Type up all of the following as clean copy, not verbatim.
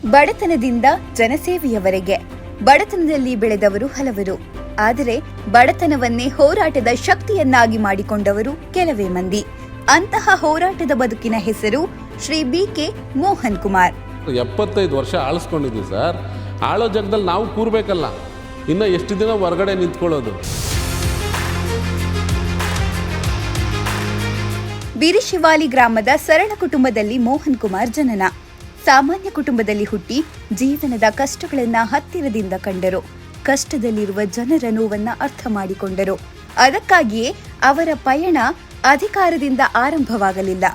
ಬಡತನದಿಂದ ಜನಸೇವೆಯವರೆಗೆ ಬಡತನದಲ್ಲಿ ಬೆಳೆದವರು ಹಲವರು. ಆದರೆ ಬಡತನವನ್ನೇ ಹೋರಾಟದ ಶಕ್ತಿಯನ್ನಾಗಿ ಮಾಡಿಕೊಂಡವರು ಕೆಲವೇ ಮಂದಿ. ಅಂತಹ ಹೋರಾಟದ ಬದುಕಿನ ಹೆಸರು ಶ್ರೀ BK ಮೋಹನ್ ಕುಮಾರ್. 75 ವರ್ಷ ಆಳಿಸ್ಕೊಂಡಿದ್ವಿ ಸರ್. ಆಳೋ ಜಾಗದಲ್ಲಿ ನಾವು ಕೂರ್ಬೇಕಲ್ಲ, ಇನ್ನು ಎಷ್ಟು ದಿನ ಹೊರಗಡೆ ನಿಂತ್ಕೊಳ್ಳೋದು. ಬಿರಿಶಿವಾಲಿ ಗ್ರಾಮದ ಸರಳ ಕುಟುಂಬದಲ್ಲಿ ಮೋಹನ್ ಕುಮಾರ್ ಜನನ. ಸಾಮಾನ್ಯ ಕುಟುಂಬದಲ್ಲಿ ಹುಟ್ಟಿ ಜೀವನದ ಕಷ್ಟಗಳನ್ನ ಹತ್ತಿರದಿಂದ ಕಂಡರು. ಕಷ್ಟದಲ್ಲಿರುವ ಜನರ ನೋವನ್ನ ಅರ್ಥ ಮಾಡಿಕೊಂಡರು. ಅದಕ್ಕಾಗಿಯೇ ಅವರ ಪಯಣ ಅಧಿಕಾರದಿಂದ ಆರಂಭವಾಗಲಿಲ್ಲ,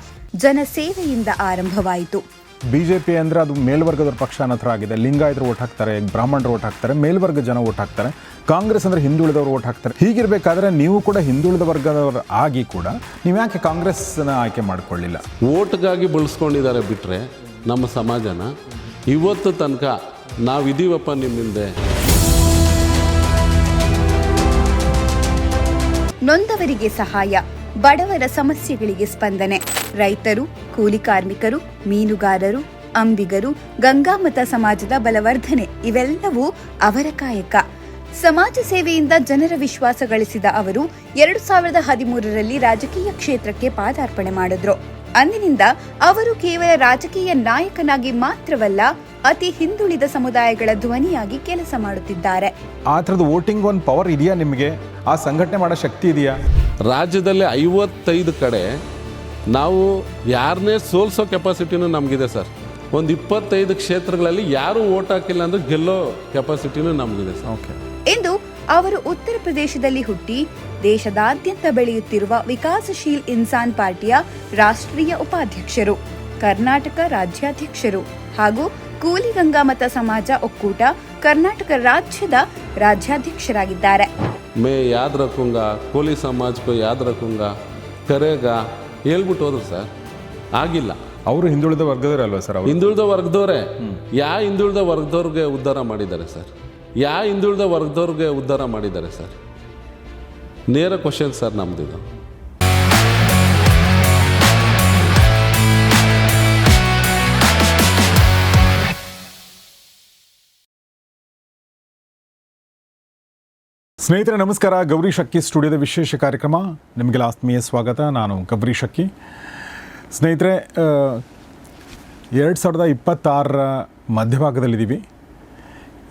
ಜನಸೇವೆಯಿಂದ ಆರಂಭವಾಯಿತು. ಬಿಜೆಪಿ ಅಂದರೆ ಅದು ಮೇಲ್ವರ್ಗದವ್ರ ಪಕ್ಷ ಅನ್ನೋ ಥರ ಆಗಿದೆ. ಲಿಂಗಾಯತರು ಓಟ್ ಹಾಕ್ತಾರೆ, ಬ್ರಾಹ್ಮಣರು ಓಟ್ ಹಾಕ್ತಾರೆ, ಮೇಲ್ವರ್ಗ ಜನ ಓಟ್ ಹಾಕ್ತಾರೆ. ಕಾಂಗ್ರೆಸ್ ಅಂದರೆ ಹಿಂದುಳಿದವರು ಓಟ್ ಹಾಕ್ತಾರೆ. ಹೀಗಿರಬೇಕಾದ್ರೆ ನೀವು ಕೂಡ ಹಿಂದುಳಿದ ವರ್ಗದವರು ಆಗಿ ಕೂಡ ನೀವು ಯಾಕೆ ಕಾಂಗ್ರೆಸ್ನ ಆಯ್ಕೆ ಮಾಡಿಕೊಳ್ಳಿಲ್ಲ? ಓಟ್ಗಾಗಿ ಬಳಸ್ಕೊಂಡಿದ್ದಾರೆ ಬಿಟ್ಟರೆ ನಮ್ಮ ಸಮಾಜನ ಇವತ್ತು ತನಕ ನಾವಿದ್ದೀವಪ್ಪ ನಿಮ್ಮಿಂದೆ. ನೊಂದವರಿಗೆ ಸಹಾಯ, ಬಡವರ ಸಮಸ್ಯೆಗಳಿಗೆ ಸ್ಪಂದನೆ. ರೈತರು, ಕೂಲಿ ಕಾರ್ಮಿಕರು, ಮೀನುಗಾರರು, ಅಂಬಿಗರು, ಗಂಗಾಮತ ಸಮಾಜದ ಬಲವರ್ಧನೆ ಇವೆಲ್ಲವೂ ಅವರ ಕಾಯಕ. ಸಮಾಜ ಸೇವೆಯಿಂದ ಜನರ ವಿಶ್ವಾಸ ಗಳಿಸಿದ ಅವರು 2013ರಲ್ಲಿ ರಾಜಕೀಯ ಕ್ಷೇತ್ರಕ್ಕೆ ಪಾದಾರ್ಪಣೆ ಮಾಡಿದ್ರು. ಅಂದಿನಿಂದ ಅವರು ಕೇವಲ ರಾಜಕೀಯ ನಾಯಕನಾಗಿ ಮಾತ್ರವಲ್ಲ, ಅತಿ ಹಿಂದುಳಿದ ಸಮುದಾಯಗಳ ಧ್ವನಿಯಾಗಿ ಕೆಲಸ ಮಾಡುತ್ತಿದ್ದಾರೆ. ಆ ಥರದ ವೋಟಿಂಗ್ ಒಂದು ಪವರ್ ಇದೆಯಾ ನಿಮಗೆ? ಆ ಸಂಘಟನೆ ಮಾಡೋ ಶಕ್ತಿ ಇದೆಯಾ? ರಾಜ್ಯದಲ್ಲಿ 55 ಕಡೆ ನಾವು ಯಾರನ್ನೇ ಸೋಲ್ಸೋ ಕೆಪಾಸಿಟಿನೂ ನಮಗಿದೆ ಸರ್. ಒಂದು 25 ಕ್ಷೇತ್ರಗಳಲ್ಲಿ ಯಾರು ಓಟ್ ಹಾಕಿಲ್ಲ ಅಂದ್ರೆ ಗೆಲ್ಲೋ ಕೆಪಾಸಿಟಿನೂ ನಮಗಿದೆ ಸರ್. ಓಕೆ. ಇಂದು ಅವರು ಉತ್ತರ ಪ್ರದೇಶದಲ್ಲಿ ಹುಟ್ಟಿ ದೇಶದಾದ್ಯಂತ ಬೆಳೆಯುತ್ತಿರುವ ವಿಕಾಸಶೀಲ್ ಇನ್ಸಾನ್ ಪಾರ್ಟಿಯ ರಾಷ್ಟ್ರೀಯ ಉಪಾಧ್ಯಕ್ಷರು, ಕರ್ನಾಟಕ ರಾಜ್ಯಾಧ್ಯಕ್ಷರು ಹಾಗೂ ಕೂಲಿ ಗಂಗಾಮತ ಸಮಾಜ ಒಕ್ಕೂಟ ಕರ್ನಾಟಕ ರಾಜ್ಯದ ರಾಜ್ಯಾಧ್ಯಕ್ಷರಾಗಿದ್ದಾರೆ. ಮೇ ಯಾದ್ ರಖೂಂಗ, ಕೂಲಿ ಸಮಾಜಕ್ಕೂ ಯಾದ್ ರಖೂಂಗ, ಕರೆಗ ಹೇಳ್ಬಿಟ್ಟು ಹೋದ್ರು ಸರ್. ಆಗಿಲ್ಲ. ಅವರು ಹಿಂದುಳಿದ ವರ್ಗದವರಲ್ವಾ ಸರ್? ಹಿಂದುಳಿದ ವರ್ಗದವರೇ. ಹಿಂದುಳಿದ ವರ್ಗದವ್ರಿಗೆ ಉದ್ಧಾರ ಮಾಡಿದ್ದಾರೆ ಸರ್? ಹಿಂದುಳಿದ ವರ್ಗದವ್ರಿಗೆ ಉದ್ಧಾರ ಮಾಡಿದ್ದಾರೆ ಸರ್? ನೇರ ಕ್ವಶನ್ ಸರ್ ನಮ್ದಿದು. ಸ್ನೇಹಿತರೆ ನಮಸ್ಕಾರ. ಗೌರಿ ಶಕ್ಕಿ ಸ್ಟುಡಿಯೋದ ವಿಶೇಷ ಕಾರ್ಯಕ್ರಮ ನಿಮಗೆಲ್ಲ ಆತ್ಮೀಯ ಸ್ವಾಗತ. ನಾನು ಗೌರಿ ಶಕ್ಕಿ. ಸ್ನೇಹಿತರೆ, 2026ರ ಮಧ್ಯಭಾಗದಲ್ಲಿದ್ದೀವಿ.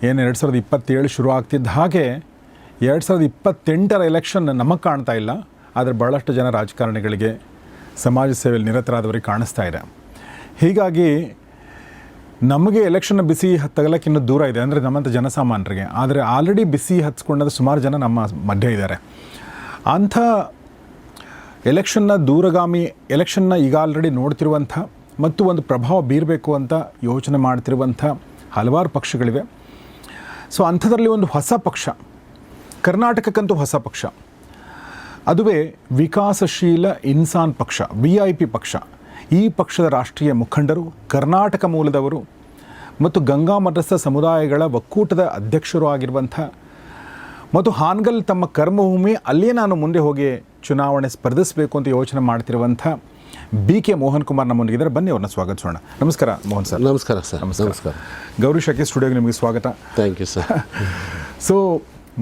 ಏನು 2027 ಶುರು ಆಗ್ತಿದ್ದ ಹಾಗೆ 2028ರ ಎಲೆಕ್ಷನ್ ನಮಗೆ ಕಾಣ್ತಾ ಇಲ್ಲ, ಆದರೆ ಭಾಳಷ್ಟು ಜನ ರಾಜಕಾರಣಿಗಳಿಗೆ, ಸಮಾಜ ಸೇವೆಯಲ್ಲಿ ನಿರತರಾದವರಿಗೆ ಕಾಣಿಸ್ತಾ ಇದೆ. ಹೀಗಾಗಿ ನಮಗೆ ಎಲೆಕ್ಷನ್ ಬಿಸಿ ತಗಲಕ್ಕೆ ಇನ್ನೂ ದೂರ ಇದೆ, ಅಂದರೆ ನಮ್ಮಂಥ ಜನಸಾಮಾನ್ಯರಿಗೆ. ಆದರೆ ಆಲ್ರೆಡಿ ಬಿಸಿ ಹಚ್ಕೊಂಡಾದ ಸುಮಾರು ಜನ ನಮ್ಮ ಮಧ್ಯೆ ಇದ್ದಾರೆ. ಅಂಥ ಎಲೆಕ್ಷನ್ನ ಈಗ ಆಲ್ರೆಡಿ ನೋಡ್ತಿರುವಂಥ ಮತ್ತು ಒಂದು ಪ್ರಭಾವ ಬೀರಬೇಕು ಅಂತ ಯೋಚನೆ ಮಾಡ್ತಿರುವಂಥ ಹಲವಾರು ಪಕ್ಷಗಳಿವೆ. ಸೊ ಅಂಥದ್ರಲ್ಲಿ ಒಂದು ಹೊಸ ಪಕ್ಷ, ಕರ್ನಾಟಕಕ್ಕಂತೂ ಹೊಸ ಪಕ್ಷ, ಅದುವೇ ವಿಕಾಸಶೀಲ ಇನ್ಸಾನ್ ಪಕ್ಷ, VIP ಪಕ್ಷ. ಈ ಪಕ್ಷದ ರಾಷ್ಟ್ರೀಯ ಮುಖಂಡರು, ಕರ್ನಾಟಕ ಮೂಲದವರು ಮತ್ತು ಗಂಗಾಮಠಸ್ಥ ಸಮುದಾಯಗಳ ಒಕ್ಕೂಟದ ಅಧ್ಯಕ್ಷರು ಆಗಿರುವಂಥ ಮತ್ತು ಹಾನಗಲ್ ತಮ್ಮ ಕರ್ಮಭೂಮಿ, ಅಲ್ಲಿಯೇ ನಾನು ಮುಂದೆ ಹೋಗಿ ಚುನಾವಣೆ ಸ್ಪರ್ಧಿಸಬೇಕು ಅಂತ ಯೋಚನೆ ಮಾಡ್ತಿರುವಂಥ BK ಮೋಹನ್ ಕುಮಾರ್ ನಮ್ಮೊಂದಿಗಿದ್ದಾರೆ. ಬನ್ನಿ ಅವ್ರನ್ನ ಸ್ವಾಗತಿಸೋಣ. ನಮಸ್ಕಾರ ಮೋಹನ್ ಸರ್. ನಮಸ್ಕಾರ ಸರ್. ನಮಸ್ಕಾರ. ಗೌರಿ ಶಕ್ಕಿ ಸ್ಟುಡಿಯೋಗೆ ನಿಮಗೆ ಸ್ವಾಗತ. Thank you sir. So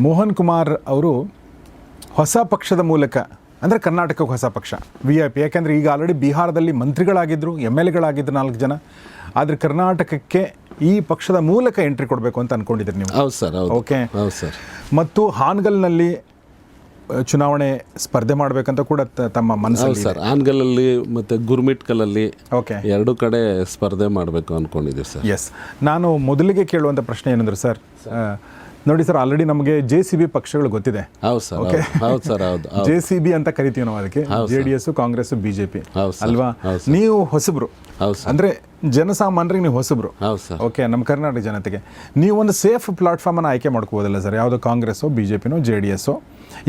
Mohan Kumar ಅವರು ಹೊಸ ಪಕ್ಷದ ಮೂಲಕ, ಅಂದರೆ ಕರ್ನಾಟಕಕ್ಕೆ ಹೊಸ ಪಕ್ಷ, VIP. ಯಾಕೆಂದರೆ ಈಗ ಆಲ್ರೆಡಿ ಬಿಹಾರದಲ್ಲಿ ಮಂತ್ರಿಗಳಾಗಿದ್ದರು, MLAಗಳಾಗಿದ್ದರು 4 ಜನ. ಆದರೆ ಕರ್ನಾಟಕಕ್ಕೆ ಈ ಪಕ್ಷದ ಮೂಲಕ ಎಂಟ್ರಿ ಕೊಡಬೇಕು ಅಂತ ಅಂದ್ಕೊಂಡಿದ್ದೀರಿ ನೀವು? ಹೌದು ಸರ್. ಓಕೆ. ಹೌದು ಸರ್. ಮತ್ತು ಹಾನಗಲ್ನಲ್ಲಿ ಚುನಾವಣೆ ಸ್ಪರ್ಧೆ ಮಾಡಬೇಕಂತ ಕೂಡ ತಮ್ಮ ಮನಸ್ಸಲ್ಲಿ ಸರ್. ಹಾನಗಲಲ್ಲಿ ಮತ್ತು ಗುರ್ಮಿಟ್ಕಲಲ್ಲಿ ಓಕೆ, 2 ಕಡೆ ಸ್ಪರ್ಧೆ ಮಾಡಬೇಕು ಅಂದ್ಕೊಂಡಿದ್ದೀವಿ ಸರ್. ಎಸ್. ನಾನು ಮೊದಲಿಗೆ ಕೇಳುವಂಥ ಪ್ರಶ್ನೆ ಏನಂದ್ರೆ ಸರ್, ನೋಡಿ ಸರ್, ಆಲ್ರೆಡಿ ನಮಗೆ JCB ಪಕ್ಷಗಳು ಗೊತ್ತಿದೆ. ಹೌದು ಸರ್. ಹೌದು ಸರ್. ಹೌದು. JCB ಅಂತ ಕರಿತೀವಿ ನಾವು ಅದಕ್ಕೆ. JDS, ಕಾಂಗ್ರೆಸ್, BJP ಅಲ್ವಾ? ಹೌದು. ನೀವು ಹೊಸಬ್ರು, ಹೌದು ಸರ್. ಅಂದರೆ ಜನಸಾಮಾನ್ಯರಿಗೆ ನೀವು ಹೊಸಬ್ರು. ಹೌದು ಸರ್. ಓಕೆ. ನಮ್ಮ ಕರ್ನಾಟಕ ಜನತೆಗೆ ನೀವು ಒಂದು ಸೇಫ್ ಪ್ಲಾಟ್ಫಾರ್ಮನ್ನು ಆಯ್ಕೆ ಮಾಡ್ಕೋಬೋದಲ್ಲ ಸರ್? ಯಾವುದೋ ಕಾಂಗ್ರೆಸ್ಸೋ, BJPನೋ, JDSೋ,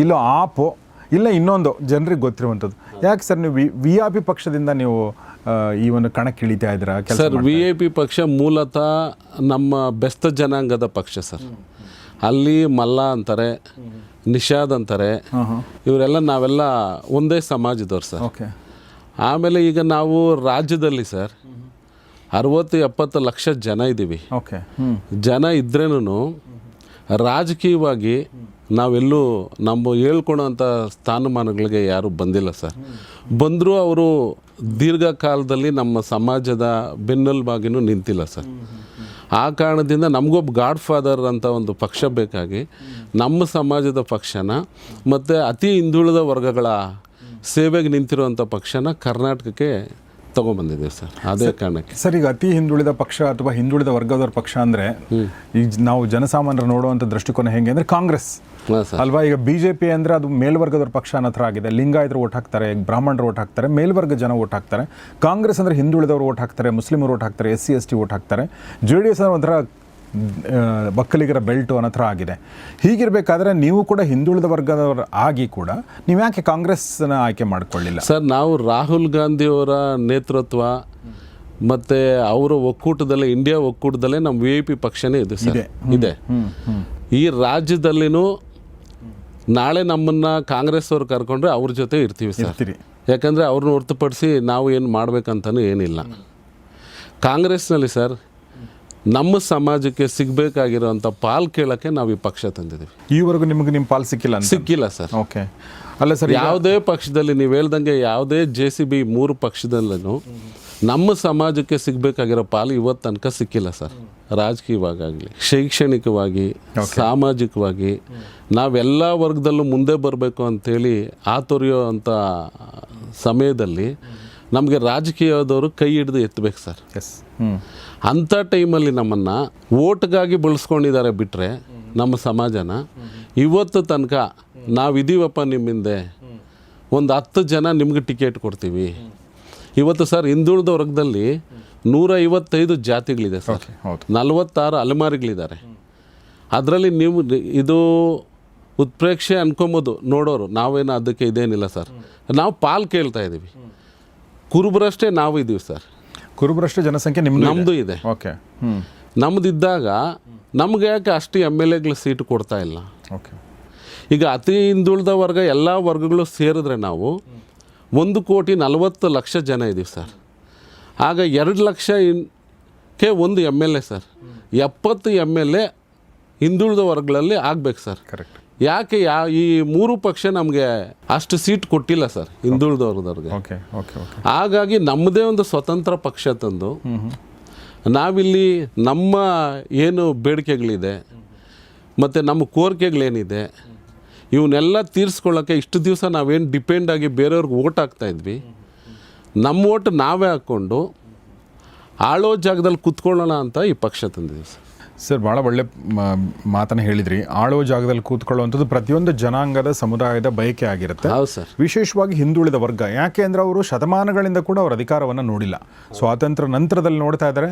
ಇಲ್ಲೋ ಆಪೋ, ಇಲ್ಲ ಇನ್ನೊಂದು ಜನರಿಗೆ ಗೊತ್ತಿರುವಂಥದ್ದು. ಯಾಕೆ ಸರ್ ನೀವು VIP ಪಕ್ಷದಿಂದ ನೀವು ಈ ಒಂದು ಕಣಕ್ಕೆ ಇಳಿತಾ ಇದ್ದೀರಾ? ಸರ್, VIP ಪಕ್ಷ ಮೂಲತಃ ನಮ್ಮ ಬೆಸ್ತ ಜನಾಂಗದ ಪಕ್ಷ ಸರ್. ಅಲ್ಲಿ ಮಲ್ಲ ಅಂತಾರೆ, ನಿಷಾದ್ ಅಂತಾರೆ, ಇವರೆಲ್ಲ ನಾವೆಲ್ಲ ಒಂದೇ ಸಮಾಜದವ್ರು ಸರ್. ಓಕೆ. ಆಮೇಲೆ ಈಗ ನಾವು ರಾಜ್ಯದಲ್ಲಿ ಸರ್ 60-70 ಲಕ್ಷ ಜನ ಇದ್ದೀವಿ. ಓಕೆ. ಜನ ಇದ್ರೇನು ರಾಜಕೀಯವಾಗಿ ನಾವೆಲ್ಲೂ ನಮ್ಮ ಹೇಳ್ಕೊಳೋಂಥ ಸ್ಥಾನಮಾನಗಳಿಗೆ ಯಾರೂ ಬಂದಿಲ್ಲ ಸರ್. ಬಂದರೂ ಅವರು ದೀರ್ಘಕಾಲದಲ್ಲಿ ನಮ್ಮ ಸಮಾಜದ ಬೆನ್ನೆಲುಬಾಗಿನೂ ನಿಂತಿಲ್ಲ ಸರ್. ಆ ಕಾರಣದಿಂದ ನಮಗೊಬ್ಬ ಗಾಡ್ ಫಾದರ್ ಅಂತ ಒಂದು ಪಕ್ಷ ಬೇಕಾಗಿ ನಮ್ಮ ಸಮಾಜದ ಪಕ್ಷನ ಮತ್ತು ಅತಿ ಹಿಂದುಳಿದ ವರ್ಗಗಳ ಸೇವೆಗೆ ನಿಂತಿರುವಂಥ ಪಕ್ಷನ ಕರ್ನಾಟಕಕ್ಕೆ ತೊಗೊಂಬಂದಿದ್ದೀವಿ ಸರ್. ಅದೇ ಕಾರಣಕ್ಕೆ ಸರ್, ಈಗ ಅತಿ ಹಿಂದುಳಿದ ಪಕ್ಷ ಅಥವಾ ಹಿಂದುಳಿದ ವರ್ಗದವ್ರ ಪಕ್ಷ ಅಂದರೆ ಈಗ ನಾವು ಜನಸಾಮಾನ್ಯರು ನೋಡುವಂಥ ದೃಷ್ಟಿಕೋನ ಹೆಂಗೆ ಅಂದರೆ ಕಾಂಗ್ರೆಸ್ ಅಲ್ವಾ? ಈಗ BJP ಅಂದರೆ ಅದು ಮೇಲ್ವರ್ಗದವ್ರ ಪಕ್ಷ ಅನ್ನೋ ಥರ ಆಗಿದೆ. ಲಿಂಗಾಯತರು ಓಟ್ ಹಾಕ್ತಾರೆ, ಬ್ರಾಹ್ಮಣರು ಓಟ್ ಹಾಕ್ತಾರೆ, ಮೇಲ್ವರ್ಗ ಜನ ಓಟ್ ಹಾಕ್ತಾರೆ. ಕಾಂಗ್ರೆಸ್ ಅಂದರೆ ಹಿಂದುಳಿದವರು ಓಟ್ ಹಾಕ್ತಾರೆ, ಮುಸ್ಲಿಮರು ಓಟ್ ಹಾಕ್ತಾರೆ, SC ST ಓಟ್ ಹಾಕ್ತಾರೆ. JDS ಅಂದರೆ ಒಂಥರ ಒಕ್ಕಲಿಗರ ಬೆಲ್ಟು ಅನ್ನೋ ಥರ ಆಗಿದೆ. ಹೀಗಿರಬೇಕಾದ್ರೆ ನೀವು ಕೂಡ ಹಿಂದುಳಿದ ವರ್ಗದವರು ಆಗಿ ಕೂಡ ನೀವು ಯಾಕೆ ಕಾಂಗ್ರೆಸ್ನ ಆಯ್ಕೆ ಮಾಡಿಕೊಳ್ಳಿಲ್ಲ? ಸರ್, ನಾವು ರಾಹುಲ್ ಗಾಂಧಿಯವರ ನೇತೃತ್ವ ಮತ್ತು ಅವರ ಒಕ್ಕೂಟದಲ್ಲೇ, ಇಂಡಿಯಾ ಒಕ್ಕೂಟದಲ್ಲೇ ನಮ್ಮ VIP ಪಕ್ಷನೇ ಇದೆ ಸರ್, ಇದೆ. ಈ ರಾಜ್ಯದಲ್ಲಿನೂ ನಾಳೆ ನಮ್ಮನ್ನು ಕಾಂಗ್ರೆಸ್ ಅವ್ರು ಕರ್ಕೊಂಡ್ರೆ ಅವ್ರ ಜೊತೆ ಇರ್ತೀವಿ ಸರ್. ಯಾಕಂದರೆ ಅವ್ರನ್ನ ಹೊರತುಪಡಿಸಿ ನಾವು ಏನು ಮಾಡಬೇಕಂತನೂ ಏನಿಲ್ಲ. ಕಾಂಗ್ರೆಸ್ನಲ್ಲಿ ಸರ್ ನಮ್ಮ ಸಮಾಜಕ್ಕೆ ಸಿಗಬೇಕಾಗಿರೋಂಥ ಪಾಲು ಕೇಳೋಕ್ಕೆ ನಾವು ಈ ಪಕ್ಷ ತಂದಿದ್ದೀವಿ. ಈವರೆಗೂ ನಿಮಗೆ ನಿಮ್ಮ ಪಾಲು ಸಿಕ್ಕಿಲ್ಲ? ಸಿಕ್ಕಿಲ್ಲ ಸರ್. ಓಕೆ. ಅಲ್ಲ ಸರ್, ಯಾವುದೇ ಪಕ್ಷದಲ್ಲಿ ನೀವು ಹೇಳ್ದಂಗೆ ಯಾವುದೇ JCB 3 ಪಕ್ಷದಲ್ಲೂ ನಮ್ಮ ಸಮಾಜಕ್ಕೆ ಸಿಗಬೇಕಾಗಿರೋ ಪಾಲು ಇವತ್ತು ತನಕ ಸಿಕ್ಕಿಲ್ಲ ಸರ್. ರಾಜಕೀಯವಾಗಲಿ, ಶೈಕ್ಷಣಿಕವಾಗಿ, ಸಾಮಾಜಿಕವಾಗಿ ನಾವೆಲ್ಲ ವರ್ಗದಲ್ಲೂ ಮುಂದೆ ಬರಬೇಕು ಅಂಥೇಳಿ ಆತೊರೆಯುವಂಥ ಸಮಯದಲ್ಲಿ ನಮಗೆ ರಾಜಕೀಯದವರು ಕೈ ಹಿಡಿದು ಎತ್ತಬೇಕು ಸರ್. ಅಂಥ ಟೈಮಲ್ಲಿ ನಮ್ಮನ್ನು ಓಟ್ಗಾಗಿ ಬಳಸ್ಕೊಂಡಿದ್ದಾರೆ ಬಿಟ್ಟರೆ ನಮ್ಮ ಸಮಾಜನ ಇವತ್ತು ತನಕ ನಾವಿದ್ದೀವಪ್ಪ ನಿಮ್ಮಿಂದೆ, ಒಂದು 10 ಜನ ನಿಮ್ಗೆ ಟಿಕೆಟ್ ಕೊಡ್ತೀವಿ. ಇವತ್ತು ಸರ್ ಹಿಂದುಳಿದ ವರ್ಗದಲ್ಲಿ 155 ಜಾತಿಗಳಿದೆ ಸರ್, 46 ಅಲೆಮಾರಿಗಳಿದ್ದಾರೆ. ಅದರಲ್ಲಿ ನೀವು ಇದು ಉತ್ಪ್ರೇಕ್ಷೆ ಅನ್ಕೊಂಬೋದು ನೋಡೋರು, ನಾವೇನು ಅದಕ್ಕೆ ಇದೇನಿಲ್ಲ ಸರ್. ನಾವು ಪಾಲು ಕೇಳ್ತಾ ಇದ್ದೀವಿ. ಕುರುಬರಷ್ಟೇ ನಾವು ಇದ್ದೀವಿ ಸರ್. ಕುರುಬರಷ್ಟೇ ಜನಸಂಖ್ಯೆ ನಮ್ಮದು ಇದೆ. ಓಕೆ. ನಮ್ಮದಿದ್ದಾಗ ನಮ್ಗೆ ಯಾಕೆ ಅಷ್ಟು MLAಗಳು ಸೀಟು ಕೊಡ್ತಾ ಇಲ್ಲ? ಓಕೆ. ಈಗ ಅತಿ ಹಿಂದುಳಿದ ವರ್ಗ ಎಲ್ಲ ವರ್ಗಗಳು ಸೇರಿದ್ರೆ ನಾವು 1,40,00,000 ಜನ ಇದ್ದೀವಿ ಸರ್. ಆಗ 2 ಲಕ್ಷಕ್ಕೆ ಒಂದು MLA ಸರ್. 70 MLA ಹಿಂದುಳಿದ ವರ್ಗಗಳಲ್ಲಿ ಆಗ್ಬೇಕು ಸರ್. ಕರೆಕ್ಟ್. ಯಾಕೆ ಈ 3 ಪಕ್ಷ ನಮಗೆ ಅಷ್ಟು ಸೀಟ್ ಕೊಟ್ಟಿಲ್ಲ ಸರ್ ಹಿಂದುಳಿದ ವರ್ಗದವ್ರಿಗೆ. ಓಕೆ. ಓಕೆ. ಓಕೆ. ಹಾಗಾಗಿ ನಮ್ಮದೇ ಒಂದು ಸ್ವತಂತ್ರ ಪಕ್ಷ ತಂದು ನಾವಿಲ್ಲಿ ನಮ್ಮ ಏನು ಬೇಡಿಕೆಗಳಿದೆ ಮತ್ತು ನಮ್ಮ ಕೋರಿಕೆಗಳೇನಿದೆ ಇವನ್ನೆಲ್ಲ ತೀರಿಸ್ಕೊಳ್ಳೋಕ್ಕೆ ಇಷ್ಟು ದಿವಸ ನಾವೇನು ಡಿಪೆಂಡ್ ಆಗಿ ಬೇರೆಯವ್ರಿಗೆ ಓಟ್ ಹಾಕ್ತಾಯಿದ್ವಿ, ನಮ್ಮ ಓಟ್ ನಾವೇ ಹಾಕ್ಕೊಂಡು ಆಳೋ ಜಾಗದಲ್ಲಿ ಕೂತ್ಕೊಳ್ಳೋಣ ಅಂತ ಈ ಪಕ್ಷ ತಂದಿದ್ದೀವಿ ಸರ್. ಸರ್, ಭಾಳ ಒಳ್ಳೆ ಮಾತನ್ನು ಹೇಳಿದ್ರಿ. ಆಳೋ ಜಾಗದಲ್ಲಿ ಕೂತ್ಕೊಳ್ಳುವಂಥದ್ದು ಪ್ರತಿಯೊಂದು ಜನಾಂಗದ ಸಮುದಾಯದ ಬಯಕೆ ಆಗಿರುತ್ತೆ. ಹೌದು ಸರ್. ವಿಶೇಷವಾಗಿ ಹಿಂದುಳಿದ ವರ್ಗ. ಯಾಕೆ ಅಂದರೆ ಅವರು ಶತಮಾನಗಳಿಂದ ಕೂಡ ಅವರ ಅಧಿಕಾರವನ್ನು ನೋಡಿಲ್ಲ. ಸ್ವಾತಂತ್ರ್ಯ ನಂತರದಲ್ಲಿ ನೋಡ್ತಾ ಇದ್ದಾರೆ.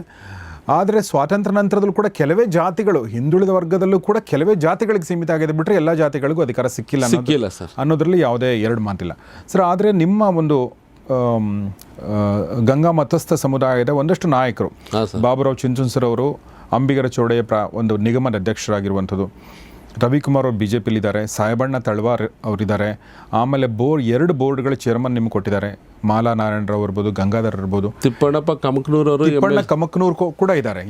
ಆದರೆ ಸ್ವಾತಂತ್ರ್ಯ ನಂತರದಲ್ಲೂ ಕೂಡ ಕೆಲವೇ ಜಾತಿಗಳು, ಹಿಂದುಳಿದ ವರ್ಗದಲ್ಲೂ ಕೂಡ ಕೆಲವೇ ಜಾತಿಗಳಿಗೆ ಸೀಮಿತ ಆಗಿದೆ ಬಿಟ್ಟರೆ ಎಲ್ಲ ಜಾತಿಗಳಿಗೂ ಅಧಿಕಾರ ಸಿಕ್ಕಿಲ್ಲ ಸರ್ ಅನ್ನೋದರಲ್ಲಿ ಯಾವುದೇ ಎರಡು ಮಾತಿಲ್ಲ ಸರ್. ಆದರೆ ನಿಮ್ಮ ಒಂದು ಗಂಗಾ ಮತಸ್ಥ ಸಮುದಾಯದ ಒಂದಷ್ಟು ನಾಯಕರು, ಬಾಬುರಾವ್ ಚಿಂಚುನ್ಸರ್ ಅವರು ಅಂಬಿಗರ ಚೌಡೆಯ ಒಂದು ನಿಗಮದ ಅಧ್ಯಕ್ಷರಾಗಿರುವಂಥದ್ದು, ರವಿಕುಮಾರ್ ಅವರು BJPಲಿದ್ದಾರೆ, ಸಾಯಬಣ್ಣ ತಳವಾರ್ ಅವರಿದ್ದಾರೆ, ಆಮೇಲೆ 2 ಬೋರ್ಡ್ಗಳ ಚೇರ್ಮನ್ ನಿಮ್ಗೆ ಕೊಟ್ಟಿದ್ದಾರೆ, ಮಾಲಾ ನಾರಾಯಣರಾವ್ ಇರ್ಬೋದು, ಗಂಗಾಧರ್ ಇರ್ಬೋದು, ತಿಪ್ಪಣ್ಣಪ್ಪ ಕಮಕ್ನೂರ್ ಕೂಡ ಇದ್ದಾರೆ.